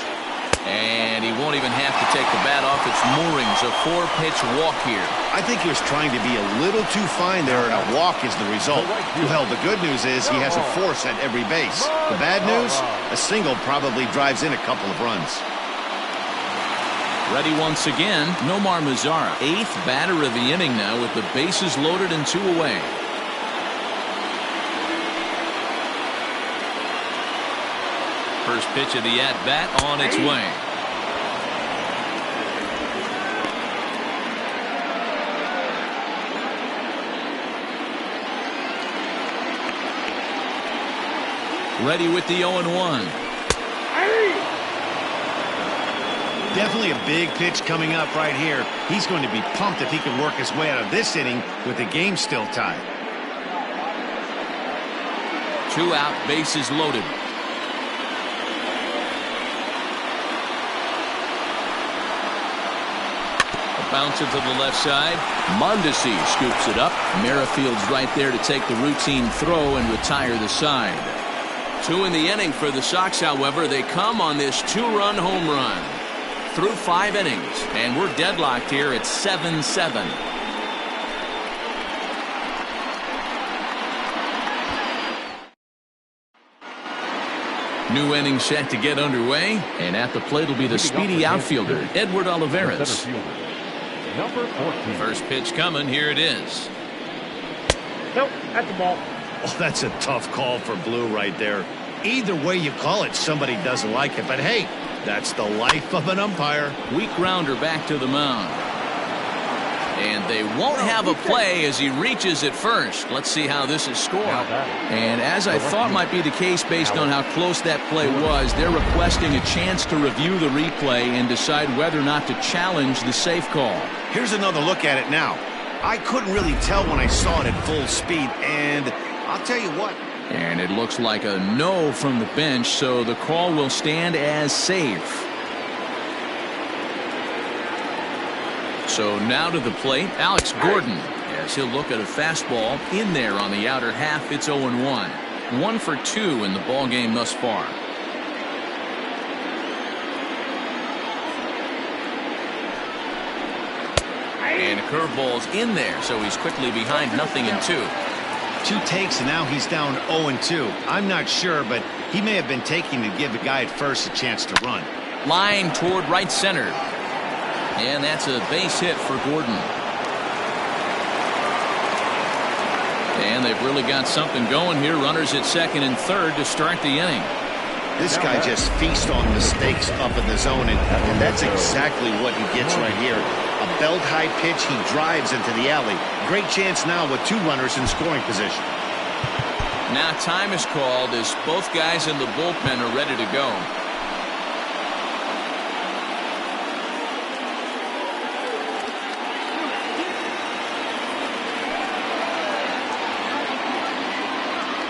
And he won't even have to take the bat off its moorings. A 4-pitch walk here. I think he was trying to be a little too fine there, and a walk is the result. Well, the good news is he has a force at every base. The bad news, a single probably drives in a couple of runs. Ready once again, Nomar Mazara, 8th batter of the inning now with the bases loaded and 2 away. First pitch of the at-bat on its way. Ready with the 0-1. Definitely a big pitch coming up right here. He's going to be pumped if he can work his way out of this inning with the game still tied. 2 out, bases loaded. A bouncer to the left side. Mondesi scoops it up. Merrifield's right there to take the routine throw and retire the side. 2 in the inning for the Sox, however. They come on this 2-run home run. Through 5 innings, and we're deadlocked here at 7-7. New inning set to get underway, and at the plate will be the speedy outfielder, Edward Olivares. Number 14. First pitch coming, here it is. Nope, that's the ball. Oh, that's a tough call for Blue right there. Either way you call it, somebody doesn't like it, but hey, that's the life of an umpire. Weak grounder back to the mound. And they won't have a play as he reaches at first. Let's see how this is scored. And as I thought might be the case based on how close that play was, they're requesting a chance to review the replay and decide whether or not to challenge the safe call. Here's another look at it now. I couldn't really tell when I saw it at full speed, and I'll tell you what. And it looks like a no from the bench, so the call will stand as safe. So now to the plate, Alex Gordon, as he'll look at a fastball in there on the outer half. It's 0-1. 1 for 2 in the ball game thus far. And a curveball's in there, so he's quickly behind 0-2. 2 takes, and now he's down 0-2. I'm not sure, but he may have been taking to give the guy at first a chance to run. Line toward right center. And that's a base hit for Gordon. And they've really got something going here. Runners at second and third to start the inning. This guy just feasts on mistakes up in the zone, and that's exactly what he gets right here. A belt-high pitch, he drives into the alley. Great chance now with 2 runners in scoring position. Now time is called as both guys in the bullpen are ready to go.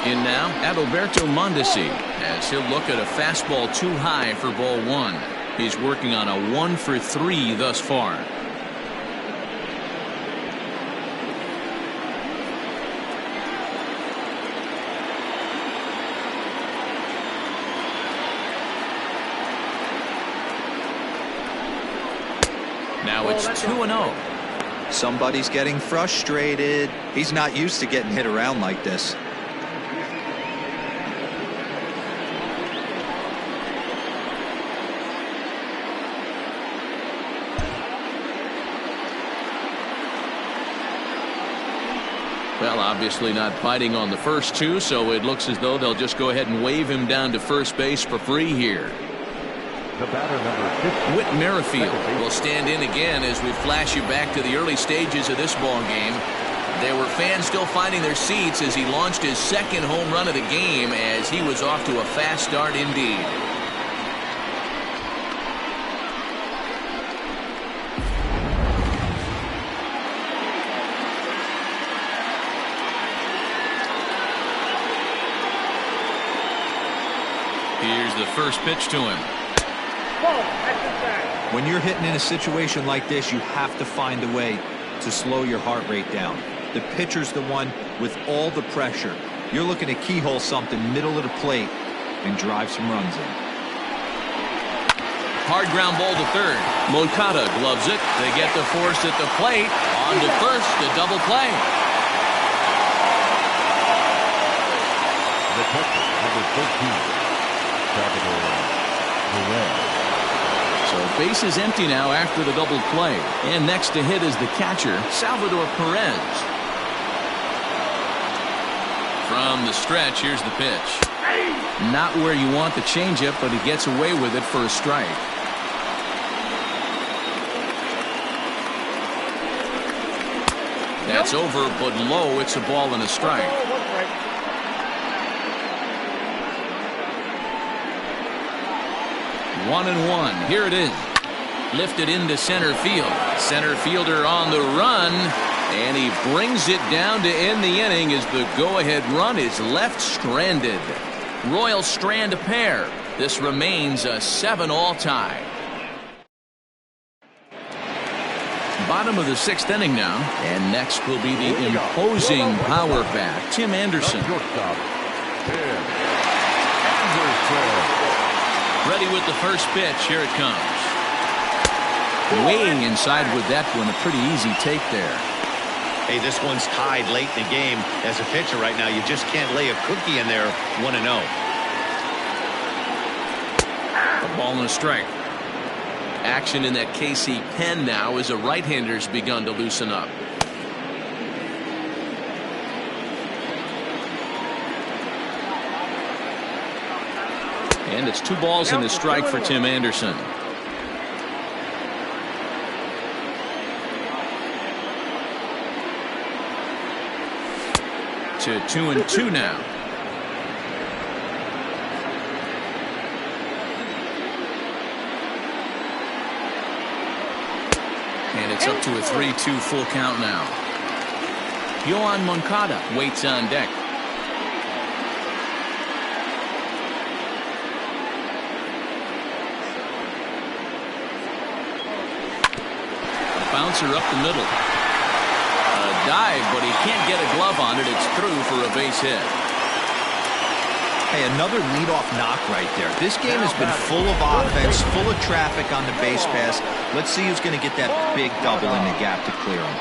In now, Adalberto Mondesi, as he'll look at a fastball too high for ball 1. He's working on a 1 for 3 thus far. Now it's 2-0. Somebody's getting frustrated. He's not used to getting hit around like this. Well, obviously not biting on the first 2, so it looks as though they'll just go ahead and wave him down to first base for free here. The batter, number 50. Whit Merrifield will stand in again as we flash you back to the early stages of this ball game. There were fans still finding their seats as he launched his second home run of the game, as he was off to a fast start indeed. Here's the first pitch to him. When you're hitting in a situation like this, you have to find a way to slow your heart rate down. The pitcher's the one with all the pressure. You're looking to keyhole something middle of the plate and drive some runs in. Hard ground ball to third. Moncada gloves it. They get the force at the plate. On to first, the double play. The catcher, number 13. So base is empty now after the double play. And next to hit is the catcher, Salvador Perez. From the stretch, here's the pitch. Not where you want the changeup, but he gets away with it for a strike. That's over, but low. It's a ball and a strike. 1-1. Here it is. Lifted into center field. Center fielder on the run. And he brings it down to end the inning as the go-ahead run is left stranded. Royals strand a pair. This remains a 7-all tie. Bottom of the 6th inning now. And next will be the imposing power bat, Tim Anderson. Ready with the first pitch. Here it comes. Way inside with that one. A pretty easy take there. Hey, this one's tied late in the game. As a pitcher right now, you just can't lay a cookie in there. 1-0. A ball and a strike. Action in that KC pen now as a right-hander's begun to loosen up. And it's 2 balls and a strike for Tim Anderson. To 2-2 now. And it's up to a 3-2 full count now. Yoan Moncada waits on deck. A bouncer up the middle. A dive, but he can't get a glove on it. It's through for a base hit. Hey, another leadoff knock right there. This game has been full of offense, full of traffic on the base pass. Let's see who's going to get that big double in the gap to clear him.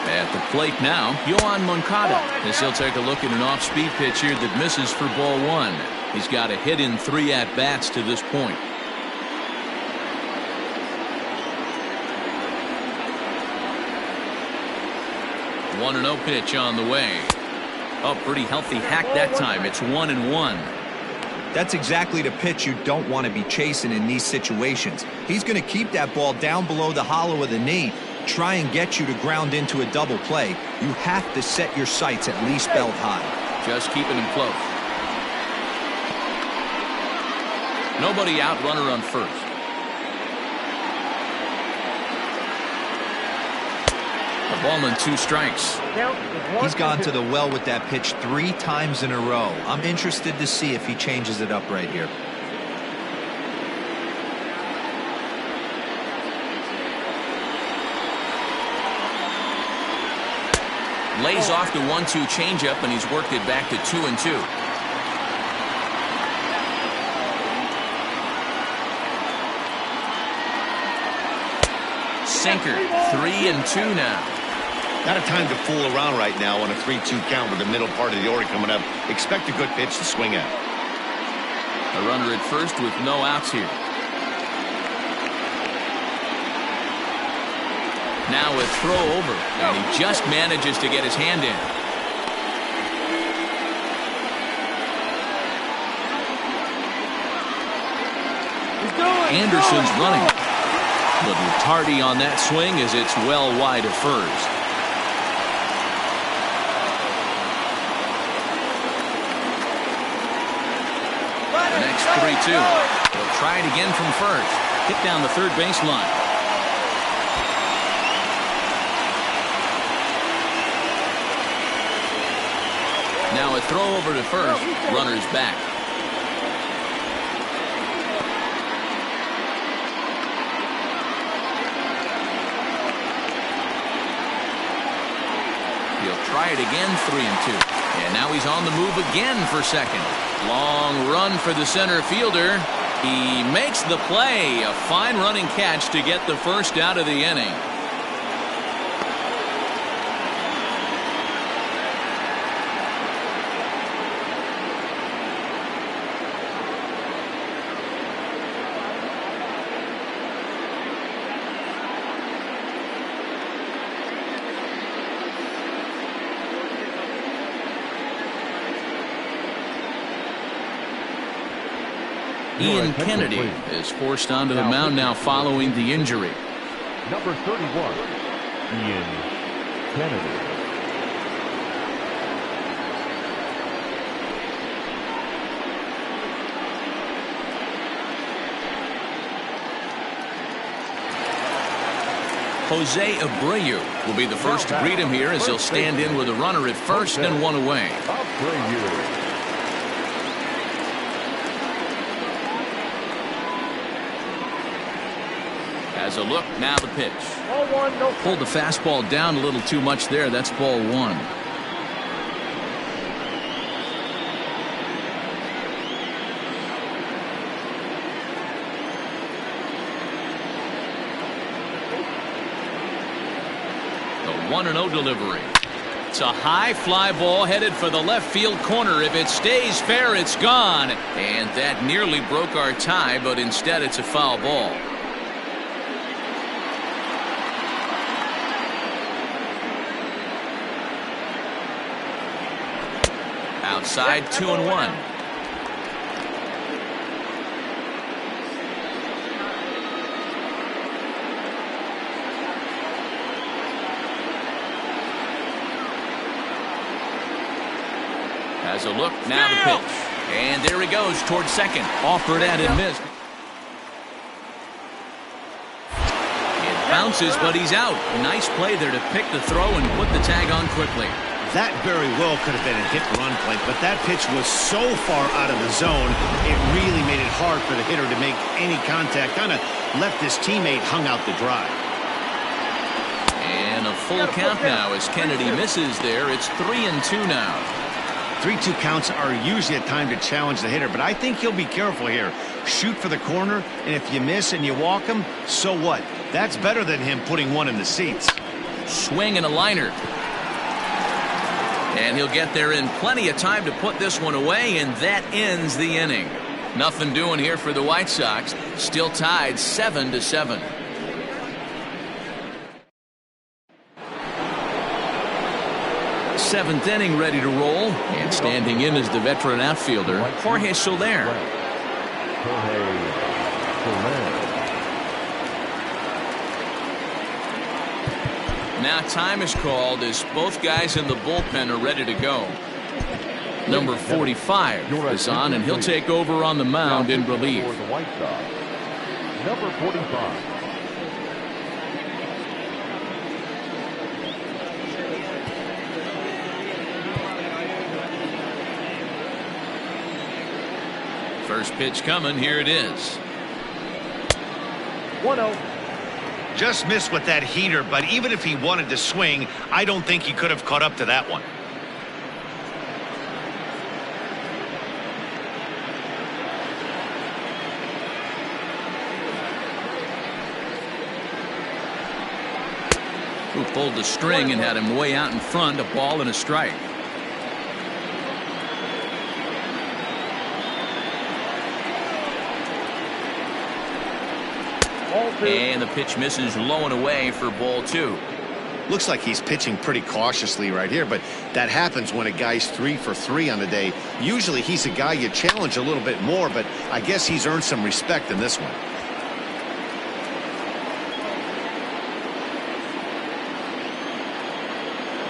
At the plate now, Yoan Moncada, as he'll take a look at an off-speed pitch here that misses for ball 1. He's got a hit in 3 at-bats to this point. 1-0 pitch on the way. Oh, pretty healthy hack that time. It's 1-1. That's exactly the pitch you don't want to be chasing in these situations. He's going to keep that ball down below the hollow of the knee, try and get you to ground into a double play. You have to set your sights at least belt high. Just keeping him close. Nobody out, runner on first. A ball and 2 strikes. He's gone to the well with that pitch 3 times in a row. I'm interested to see if he changes it up right here. Lays off the 1-2 changeup, and he's worked it back to 2-2. Sinker, 3-2 now. Not a time to fool around right now on a 3-2 count with the middle part of the order coming up. Expect a good pitch to swing at. A runner at first with no outs here. Now a throw over, and he just manages to get his hand in. Anderson's running. But tardy on that swing as it's well wide of first. The next 3-2. He'll try it again from first. Hit down the third baseline. Now a throw over to first. Runner's back. He'll try it again, 3-2. And now he's on the move again for second. Long run for the center fielder. He makes the play. A fine running catch to get the first out of the inning. Ian Kennedy is forced onto the mound now following the injury. Number 31, Ian Kennedy. Jose Abreu will be the first to greet him here as he'll stand in with a runner at first and one away. As a look, now the pitch. Ball one, no. Pulled the fastball down a little too much there. That's ball one. The 1-0 delivery. It's a high fly ball headed for the left field corner. If it stays fair, it's gone. And that nearly broke our tie, but instead it's a foul ball. Outside, 2-1. Has a look, now the pitch. And there he goes towards second. Offered at and missed. It bounces, but he's out. Nice play there to pick the throw and put the tag on quickly. That very well could have been a hit-run play, but that pitch was so far out of the zone, it really made it hard for the hitter to make any contact. Kind of left his teammate hung out to dry. And a full count now as Kennedy misses there. It's 3-2 now. 3-2 counts are usually a time to challenge the hitter, but I think he'll be careful here. Shoot for the corner, and if you miss and you walk him, so what? That's better than him putting one in the seats. Swing and a liner. And he'll get there in plenty of time to put this one away, and that ends the inning. Nothing doing here for the White Sox. Still tied 7-7. Seventh inning ready to roll, and standing in is the veteran outfielder Jorge Soler. Now time is called as both guys in the bullpen are ready to go. Number 45 is on, and he'll take over on the mound in relief. Number 45. First pitch coming, here it is. 1-0. Just missed with that heater, but even if he wanted to swing, I don't think he could have caught up to that one. Who pulled the string and had him way out in front, a ball and a strike. And the pitch misses low and away for ball two. Looks like he's pitching pretty cautiously right here, but that happens when a guy's 3 for 3 on the day. Usually he's a guy you challenge a little bit more, but I guess he's earned some respect in this one.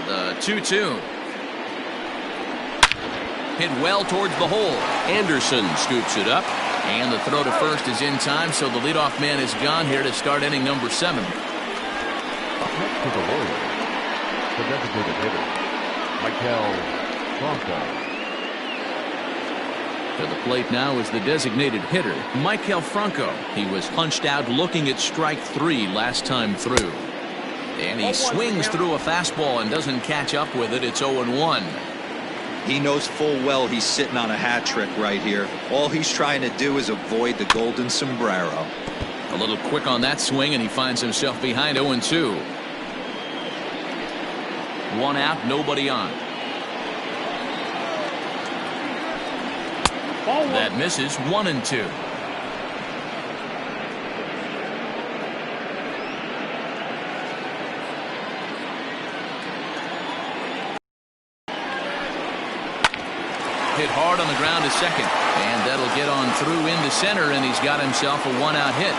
The 2-2. Hit well towards the hole. Anderson scoops it up. And the throw to first is in time, so the leadoff man is gone here to start inning number 7. Up next to the Warriors, the designated hitter, Michael Franco. To the plate now is the designated hitter, Michael Franco. He was hunched out looking at strike 3 last time through. And he swings through a fastball and doesn't catch up with it. It's 0-1. He knows full well he's sitting on a hat trick right here. All he's trying to do is avoid the golden sombrero. A little quick on that swing, and he finds himself behind 0-2. 1 out, nobody on. That misses. 1-2. Hit hard on the ground to second, and that'll get on through into center, and he's got himself a 1-out hit.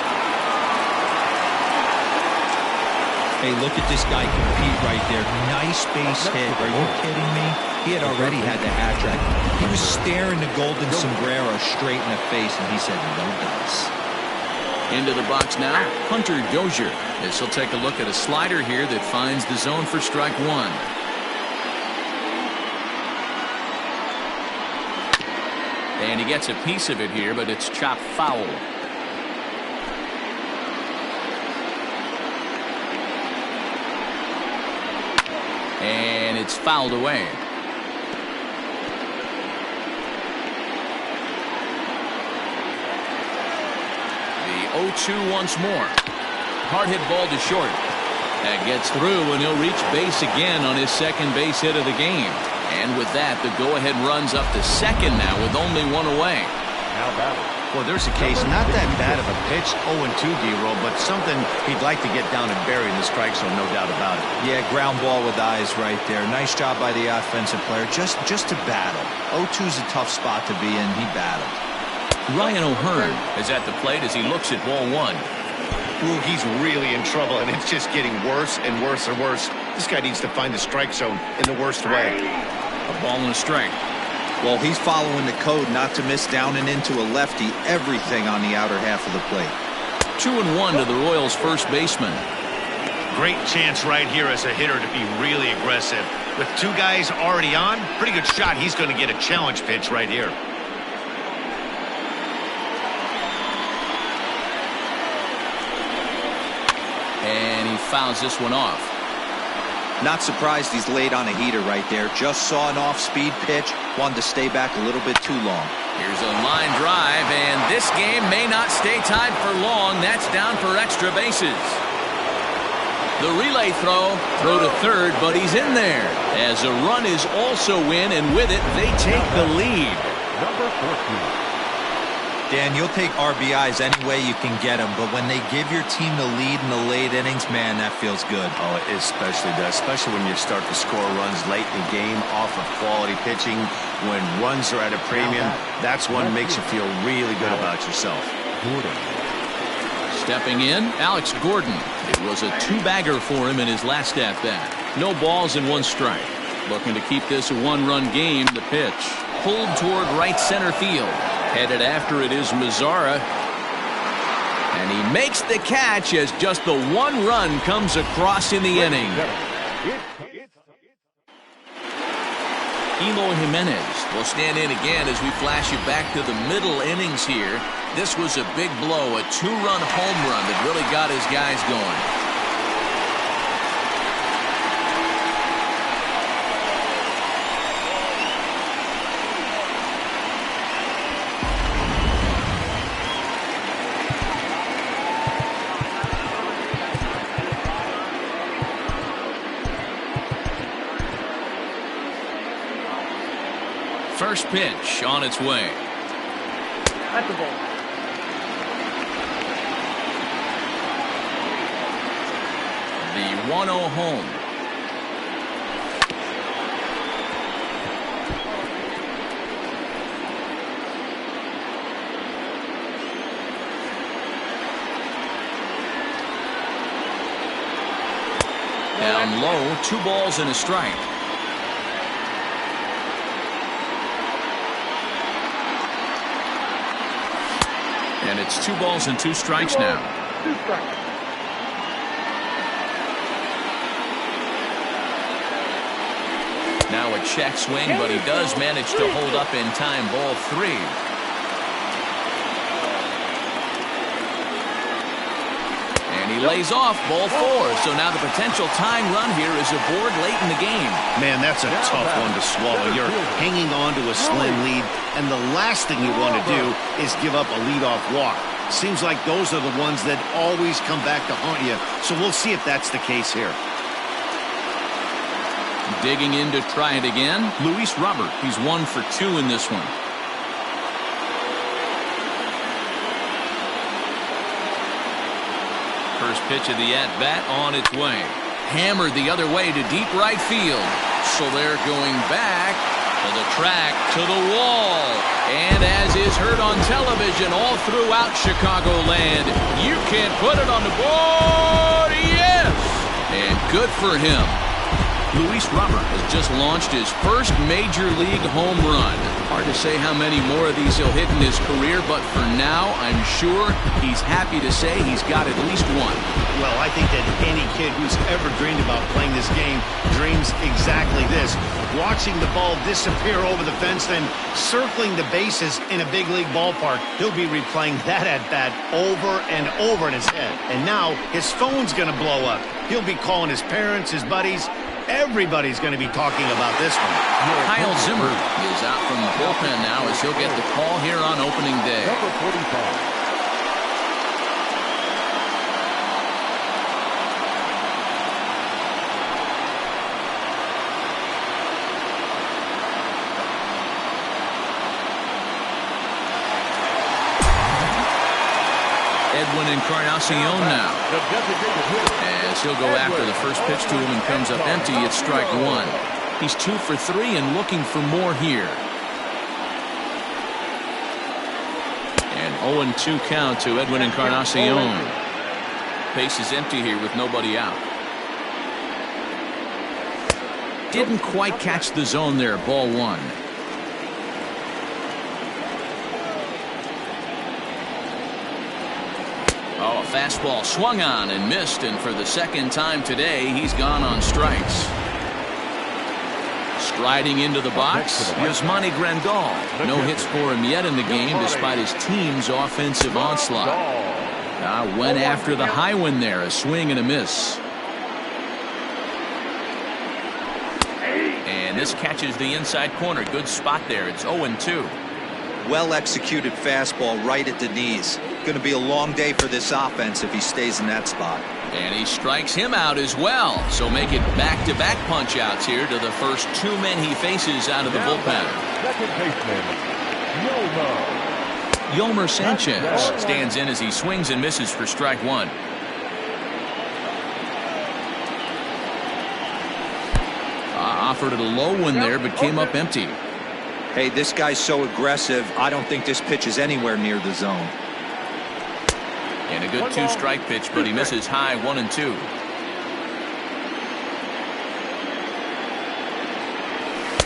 Hey, look at this guy compete right there. Nice base hit. Are you kidding me? He had already had the hat trick. He was staring the golden sombrero straight in the face, and he said, no dice. Into the box now, Hunter Dozier. As he'll take a look at a slider here that finds the zone for strike one. And he gets a piece of it here, but it's chopped foul. And it's fouled away. The 0-2 once more. Hard hit ball to short. That gets through, and he'll reach base again on his second base hit of the game. And with that, the go-ahead runs up to second now with only one away. Now battle. Well, there's a case, not that bad of a pitch, 0-2, D-Roll, but something he'd like to get down and bury in the strike zone, no doubt about it. Yeah, ground ball with eyes right there. Nice job by the offensive player, just to battle. 0-2's a tough spot to be in. He battled. Ryan O'Hearn is at the plate as he looks at ball one. Ooh, he's really in trouble, and it's just getting worse and worse and worse. This guy needs to find the strike zone in the worst way. A ball and a strike. Well, he's following the code not to miss down and into a lefty. Everything on the outer half of the plate. 2-1 to the Royals' first baseman. Great chance right here as a hitter to be really aggressive. With two guys already on, pretty good shot. He's going to get a challenge pitch right here. And he fouls this one off. Not surprised he's laid on a heater right there. Just saw an off-speed pitch. Wanted to stay back a little bit too long. Here's a line drive, and this game may not stay tied for long. That's down for extra bases. The relay throw to third, but he's in there. As a run is also in, and with it, they take the lead. Number 14. Dan, you'll take RBIs any way you can get them, but when they give your team the lead in the late innings, man, that feels good. Oh, it especially does, especially when you start to score runs late in the game off of quality pitching. When runs are at a premium, that's what makes you feel really good about yourself. Gordon. Stepping in, Alex Gordon. It was a two-bagger for him in his last at-bat. No balls and one strike. Looking to keep this a one-run game. The pitch pulled toward right center field. Headed after it is Mazzara. And he makes the catch as just the one run comes across in the inning. Eloy Jimenez will stand in again as we flash you back to the middle innings here. This was a big blow, a two-run home run that really got his guys going. First pitch on its way. At the ball. The 1-0 home. Down low, 2 balls and a strike. And it's 2 balls and 2 strikes now. 2 strikes. Now a check swing, but he does manage to hold up in time. Ball 3. And he lays off ball 4. So now the potential tying run here is aboard late in the game. Man, that's a tough one to swallow. You're hanging on to a slim lead, and the last thing you want to do is give up a leadoff walk. Seems like those are the ones that always come back to haunt you. So we'll see if that's the case here. Digging in to try it again, Luis Robert. He's 1 for 2 in this one. First pitch of the at-bat on its way. Hammered the other way to deep right field. So they're going back to the track, to the wall. And as is heard on television all throughout Chicagoland, you can't put it on the board. Yes! good for him. Luis Robert has just launched his first major league home run. Hard to say how many more of these he'll hit in his career, but for now, I'm sure he's happy to say he's got at least one. Well, I think that any kid who's ever dreamed about playing this game dreams exactly this. Watching the ball disappear over the fence, then circling the bases in a big league ballpark. He'll be replaying that at-bat over and over in his head. And now his phone's going to blow up. He'll be calling his parents, his buddies. Everybody's going to be talking about this one. Kyle Zimmer is out from the bullpen now as he'll get the call here on opening day. Number 45. Edwin Encarnacion now. As he'll go after the first pitch to him and comes up empty, it's strike one. He's 2 for 3 and looking for more here. And 0-2 count to Edwin Encarnacion. Base is empty here with nobody out. Didn't quite catch the zone there, ball one. Oh, a fastball swung on and missed, and for the second time today, he's gone on strikes. Striding into the box, Yasmani Grandal. No hits for him yet in the game, despite his team's offensive onslaught. Went after the high one there, a swing and a miss. And this catches the inside corner. Good spot there. It's 0-2. Well-executed fastball right at the knees. Going to be a long day for this offense if he stays in that spot. And he strikes him out as well. So make it back-to-back punch-outs here to the first 2 men he faces out of the bullpen. Second baseman, Yolmer Sanchez stands in as he swings and misses for strike one. Offered it a low one there, but came up empty. Hey, this guy's so aggressive, I don't think this pitch is anywhere near the zone. And a good 2-strike pitch, but he misses high 1-2.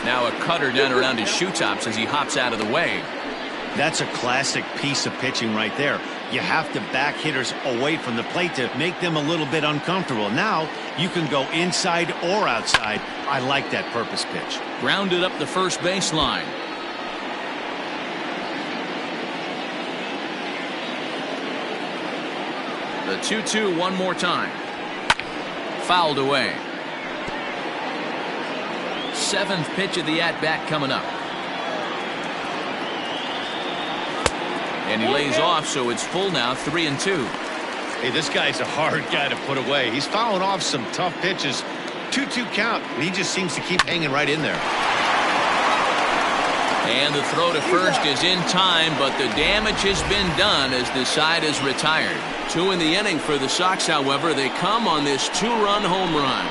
Now a cutter down around his shoe tops as he hops out of the way. That's a classic piece of pitching right there. You have to back hitters away from the plate to make them a little bit uncomfortable. Now you can go inside or outside. I like that purpose pitch. Grounded up the first baseline. The 2-2 one more time. Fouled away. 7th pitch of the at-bat coming up. And he lays off, so it's full now, 3-2. Hey, this guy's a hard guy to put away. He's fouling off some tough pitches. 2-2 count, and he just seems to keep hanging right in there. And the throw to first is in time, but the damage has been done as the side is retired. 2 in the inning for the Sox, however. They come on this 2-run home run.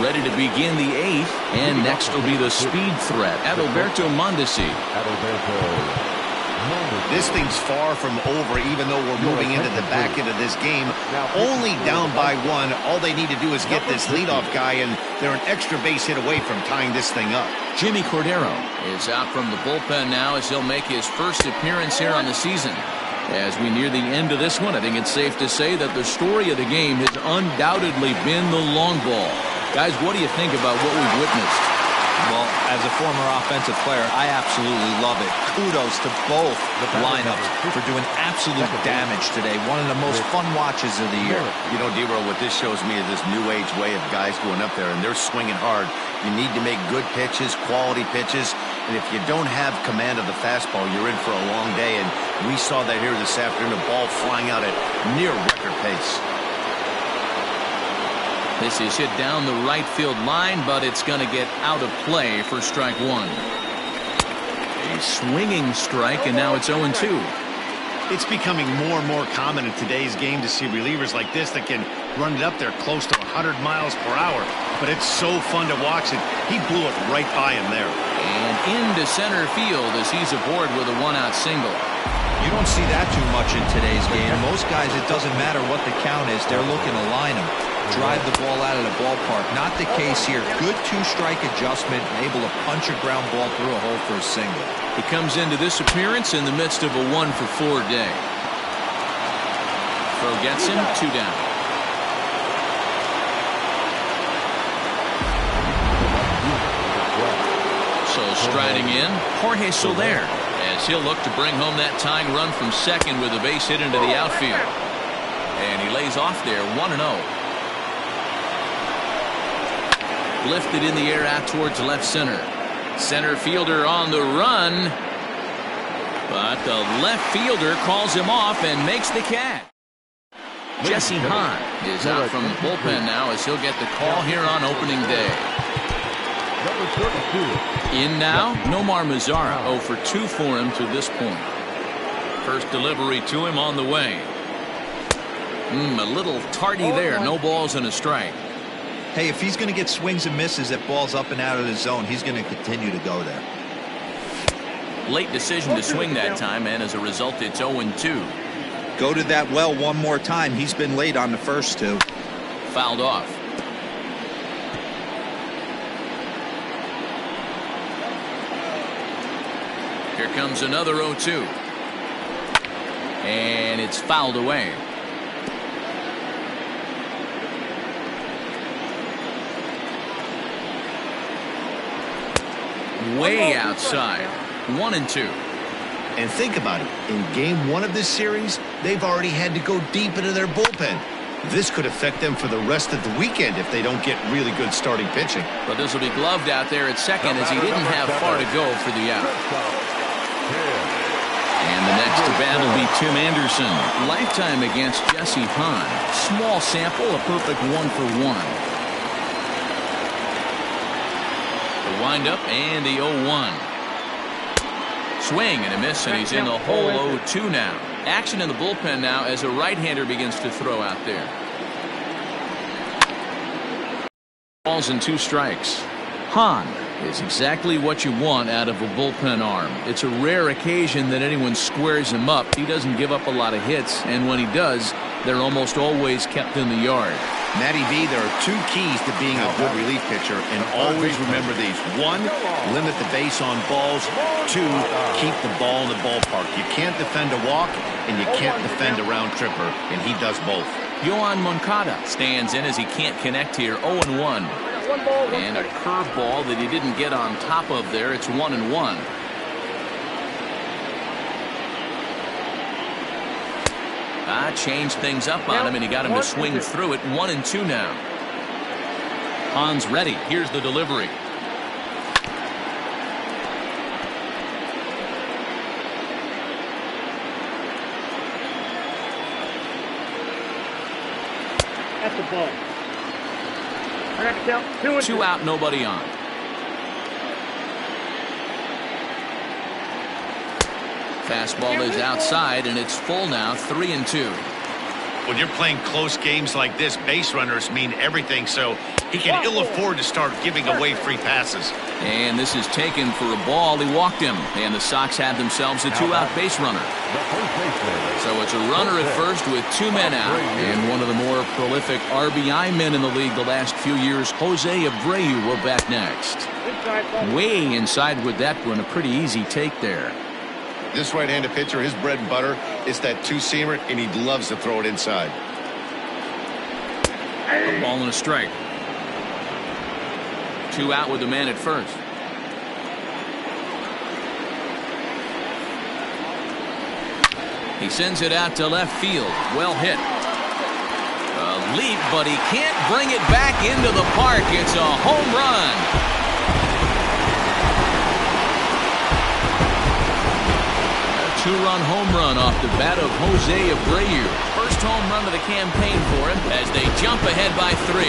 Ready to begin the 8th, and next will be the speed threat, Adalberto Mondesi. This thing's far from over, even though we're moving into the back end of this game. Only down by 1. All they need to do is get this leadoff guy, and they're an extra base hit away from tying this thing up. Jimmy Cordero is out from the bullpen now as he'll make his first appearance here on the season. As we near the end of this one, I think it's safe to say that the story of the game has undoubtedly been the long ball. Guys, what do you think about what we've witnessed? Well, as a former offensive player, I absolutely love it. Kudos to both lineups for doing absolute damage today. One of the most fun watches of the year. You know, D-Roll, what this shows me is this new age way of guys going up there, and they're swinging hard. You need to make good pitches, quality pitches, and if you don't have command of the fastball, you're in for a long day, and we saw that here this afternoon, a ball flying out at near record pace. This is hit down the right field line, but it's going to get out of play for strike one. A swinging strike, and now it's 0-2. It's becoming more and more common in today's game to see relievers like this that can run it up there close to 100 miles per hour. But it's so fun to watch it. He blew it right by him there. And into center field as he's aboard with a 1-out single. You don't see that too much in today's game. Most guys, it doesn't matter what the count is. They're looking to line them, drive the ball out of the ballpark. Not the case here. Good two-strike adjustment, able to punch a ground ball through a hole for a single. He comes into this appearance in the midst of a 1-for-4 day. Throw gets him, 2 down. So striding in, Jorge Soler, as he'll look to bring home that tying run from second with a base hit into the outfield. And he lays off there, 1-0. Lifted in the air out towards left center. Center fielder on the run. But the left fielder calls him off and makes the catch. Jesse Hahn is out from the bullpen now as he'll get the call here on opening day. In now, Nomar Mazara, 0 for 2 for him to this point. First delivery to him on the way. A little tardy there. No balls and a strike. Hey, if he's going to get swings and misses at balls up and out of the zone, he's going to continue to go there. Late decision to swing that time, and as a result, it's 0-2. Go to that well one more time. He's been late on the first 2. Fouled off. Here comes another 0-2. And it's fouled away. Way outside. 1-2. And think about it. In game 1 of this series, they've already had to go deep into their bullpen. This could affect them for the rest of the weekend if they don't get really good starting pitching. But this will be gloved out there at second as he didn't have far to go for the out. And the next to bat will be Tim Anderson. Lifetime against Jesse Hahn. Small sample, a perfect 1-for-1. The windup and the 0-1. Swing and a miss, and he's in the hole 0-2 now. Action in the bullpen now as a right-hander begins to throw out there. Balls and 2 strikes. Hahn is exactly what you want out of a bullpen arm. It's a rare occasion that anyone squares him up. He doesn't give up a lot of hits, and when he does, they're almost always kept in the yard. Matty V, there are 2 keys to being a good relief pitcher, and always remember these. 1, limit the base on balls. 2, keep the ball in the ballpark. You can't defend a walk, and you can't defend a round tripper, and he does both. Yohan Moncada stands in as he can't connect here. 0-1. And a curveball that he didn't get on top of there. It's 1-1. Changed things up on him, and he got him to swing through it. 1-2 now. Hahn's ready. Here's the delivery. That's the ball. I got to count 2 out, nobody on. Fastball is outside, and it's full now, 3-2. When you're playing close games like this, base runners mean everything, so he can ill afford to start giving away free passes. And this is taken for a ball. He walked him, and the Sox have themselves a 2-out base runner. So it's a runner at first with 2 men out. And one of the more prolific RBI men in the league the last few years, Jose Abreu, will bat next. Way inside with that one, a pretty easy take there. This right-handed pitcher, his bread and butter is that 2-seamer, and he loves to throw it inside. A ball and a strike. 2 out with the man at first. He sends it out to left field. Well hit. A leap, but he can't bring it back into the park. It's a home run. A 2-run home run off the bat of Jose Abreu. First home run of the campaign for him as they jump ahead by 3.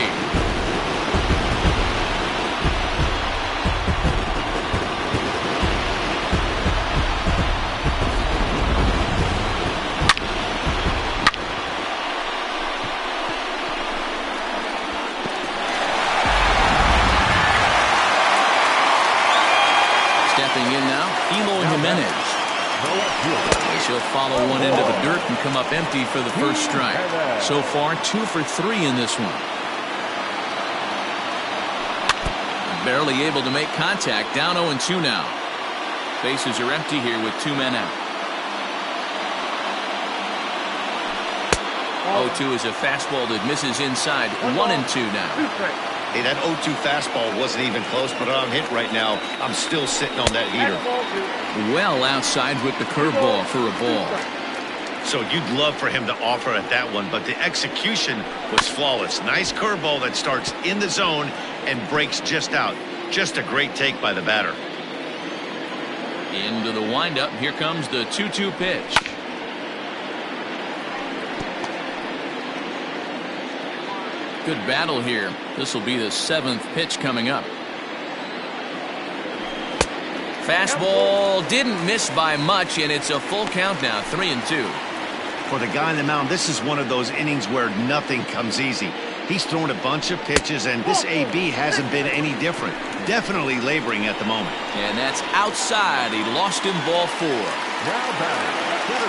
As he'll follow one into the dirt and come up empty for the first strike. So far, 2 for 3 in this one. Barely able to make contact. Down 0-2 now. Bases are empty here with 2 men out. 0-2 is a fastball that misses inside. 1-2 now. Hey, that 0-2 fastball wasn't even close, but I'm hit right now. I'm still sitting on that heater. Well outside with the curveball for a ball. So you'd love for him to offer at that one, but the execution was flawless. Nice curveball that starts in the zone and breaks just out. Just a great take by the batter. Into the windup. Here comes the 2-2 pitch. Good battle here. This will be the 7th pitch coming up. Fastball didn't miss by much, and it's a full count now. 3-2. For the guy on the mound, this is one of those innings where nothing comes easy. He's thrown a bunch of pitches, and this AB hasn't been any different. Definitely laboring at the moment. And that's outside. He lost him ball 4.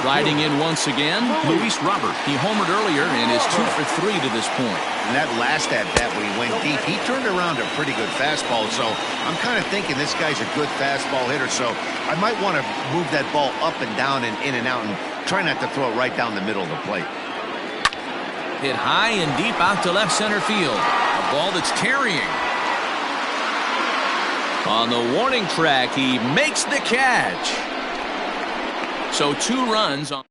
Riding in once again, Luis Robert. He homered earlier and is 2 for 3 to this point. And that last at-bat when he went deep, he turned around a pretty good fastball. So I'm kind of thinking this guy's a good fastball hitter. So I might want to move that ball up and down and in and out and try not to throw it right down the middle of the plate. Hit high and deep out to left center field. A ball that's carrying. On the warning track, he makes the catch. So 2 runs on.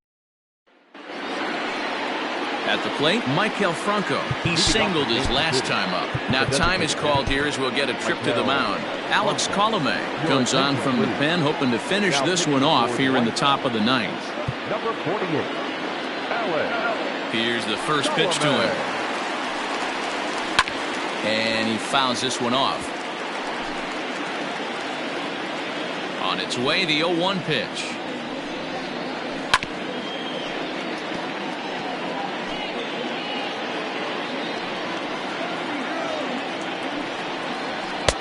At the plate, Michael Franco. He singled his last time up. Now time is called here as we'll get a trip to the mound. Alex Colomé comes on from the pen, hoping to finish this one off here in the top of the 9th. Number 48, Alex. Here's the first pitch to him. And he fouls this one off. On its way, the 0-1 pitch.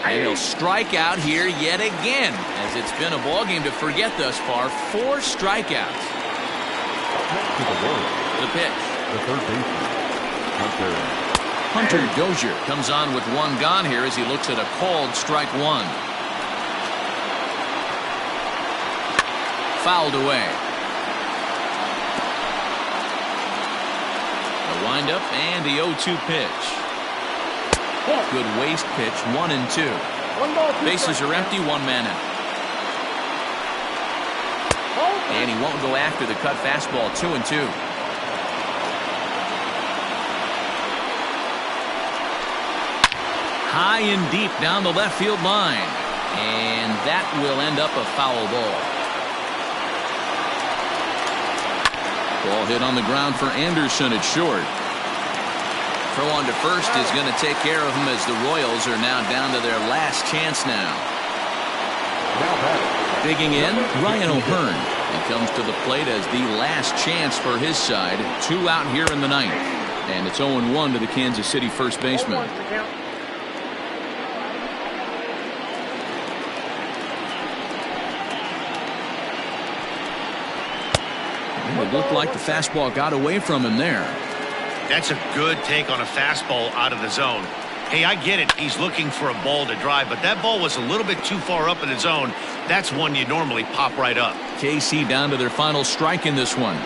And he'll strike out here yet again, as it's been a ball game to forget thus far. 4 strikeouts. The pitch. The third baseman, Hunter Dozier comes on with 1 gone here as he looks at a called strike 1. Fouled away. The windup and the 0-2 pitch. Good waste pitch. 1-2. Bases are empty. 1 man out. And he won't go after the cut fastball. 2-2. High and deep down the left field line. And that will end up a foul ball. Ball hit on the ground for Anderson at short. Throw on to first is going to take care of him as the Royals are now down to their last chance now. Digging in, Ryan O'Hearn. He comes to the plate as the last chance for his side. 2 out here in the 9th. And it's 0-1 to the Kansas City first baseman. It looked like the fastball got away from him there. That's a good take on a fastball out of the zone. Hey, I get it. He's looking for a ball to drive, but that ball was a little bit too far up in the zone. That's one you normally pop right up. KC down to their final strike in this one.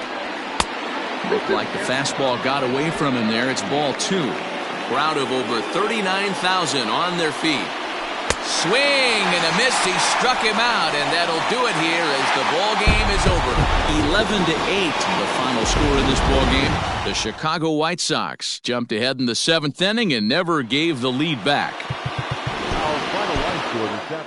Looked like the fastball got away from him there. It's ball 2. Crowd of over 39,000 on their feet. Swing and a miss. He struck him out, and that'll do it here as the ball game is over. 11-8, the final score in this ball game. The Chicago White Sox jumped ahead in the 7th inning and never gave the lead back. Our final line score is that.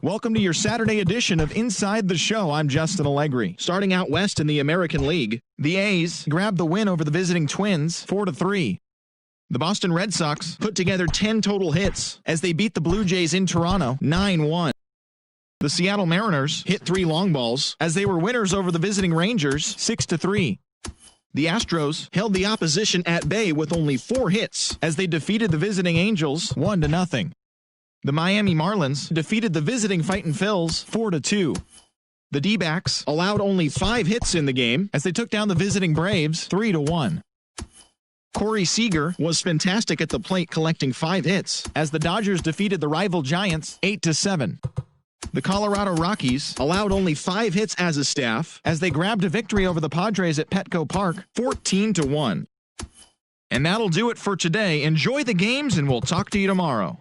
Welcome to your Saturday edition of Inside the Show. I'm Justin Allegri. Starting out west in the American League, the A's grabbed the win over the visiting Twins 4-3. The Boston Red Sox put together 10 total hits as they beat the Blue Jays in Toronto 9-1. The Seattle Mariners hit 3 long balls as they were winners over the visiting Rangers 6-3. The Astros held the opposition at bay with only 4 hits as they defeated the visiting Angels 1-0. The Miami Marlins defeated the visiting Fightin' Phils 4-2. The D-backs allowed only 5 hits in the game as they took down the visiting Braves 3-1. Corey Seager was fantastic at the plate, collecting 5 hits as the Dodgers defeated the rival Giants 8-7. The Colorado Rockies allowed only 5 hits as a staff as they grabbed a victory over the Padres at Petco Park 14-1. And that'll do it for today. Enjoy the games, and we'll talk to you tomorrow.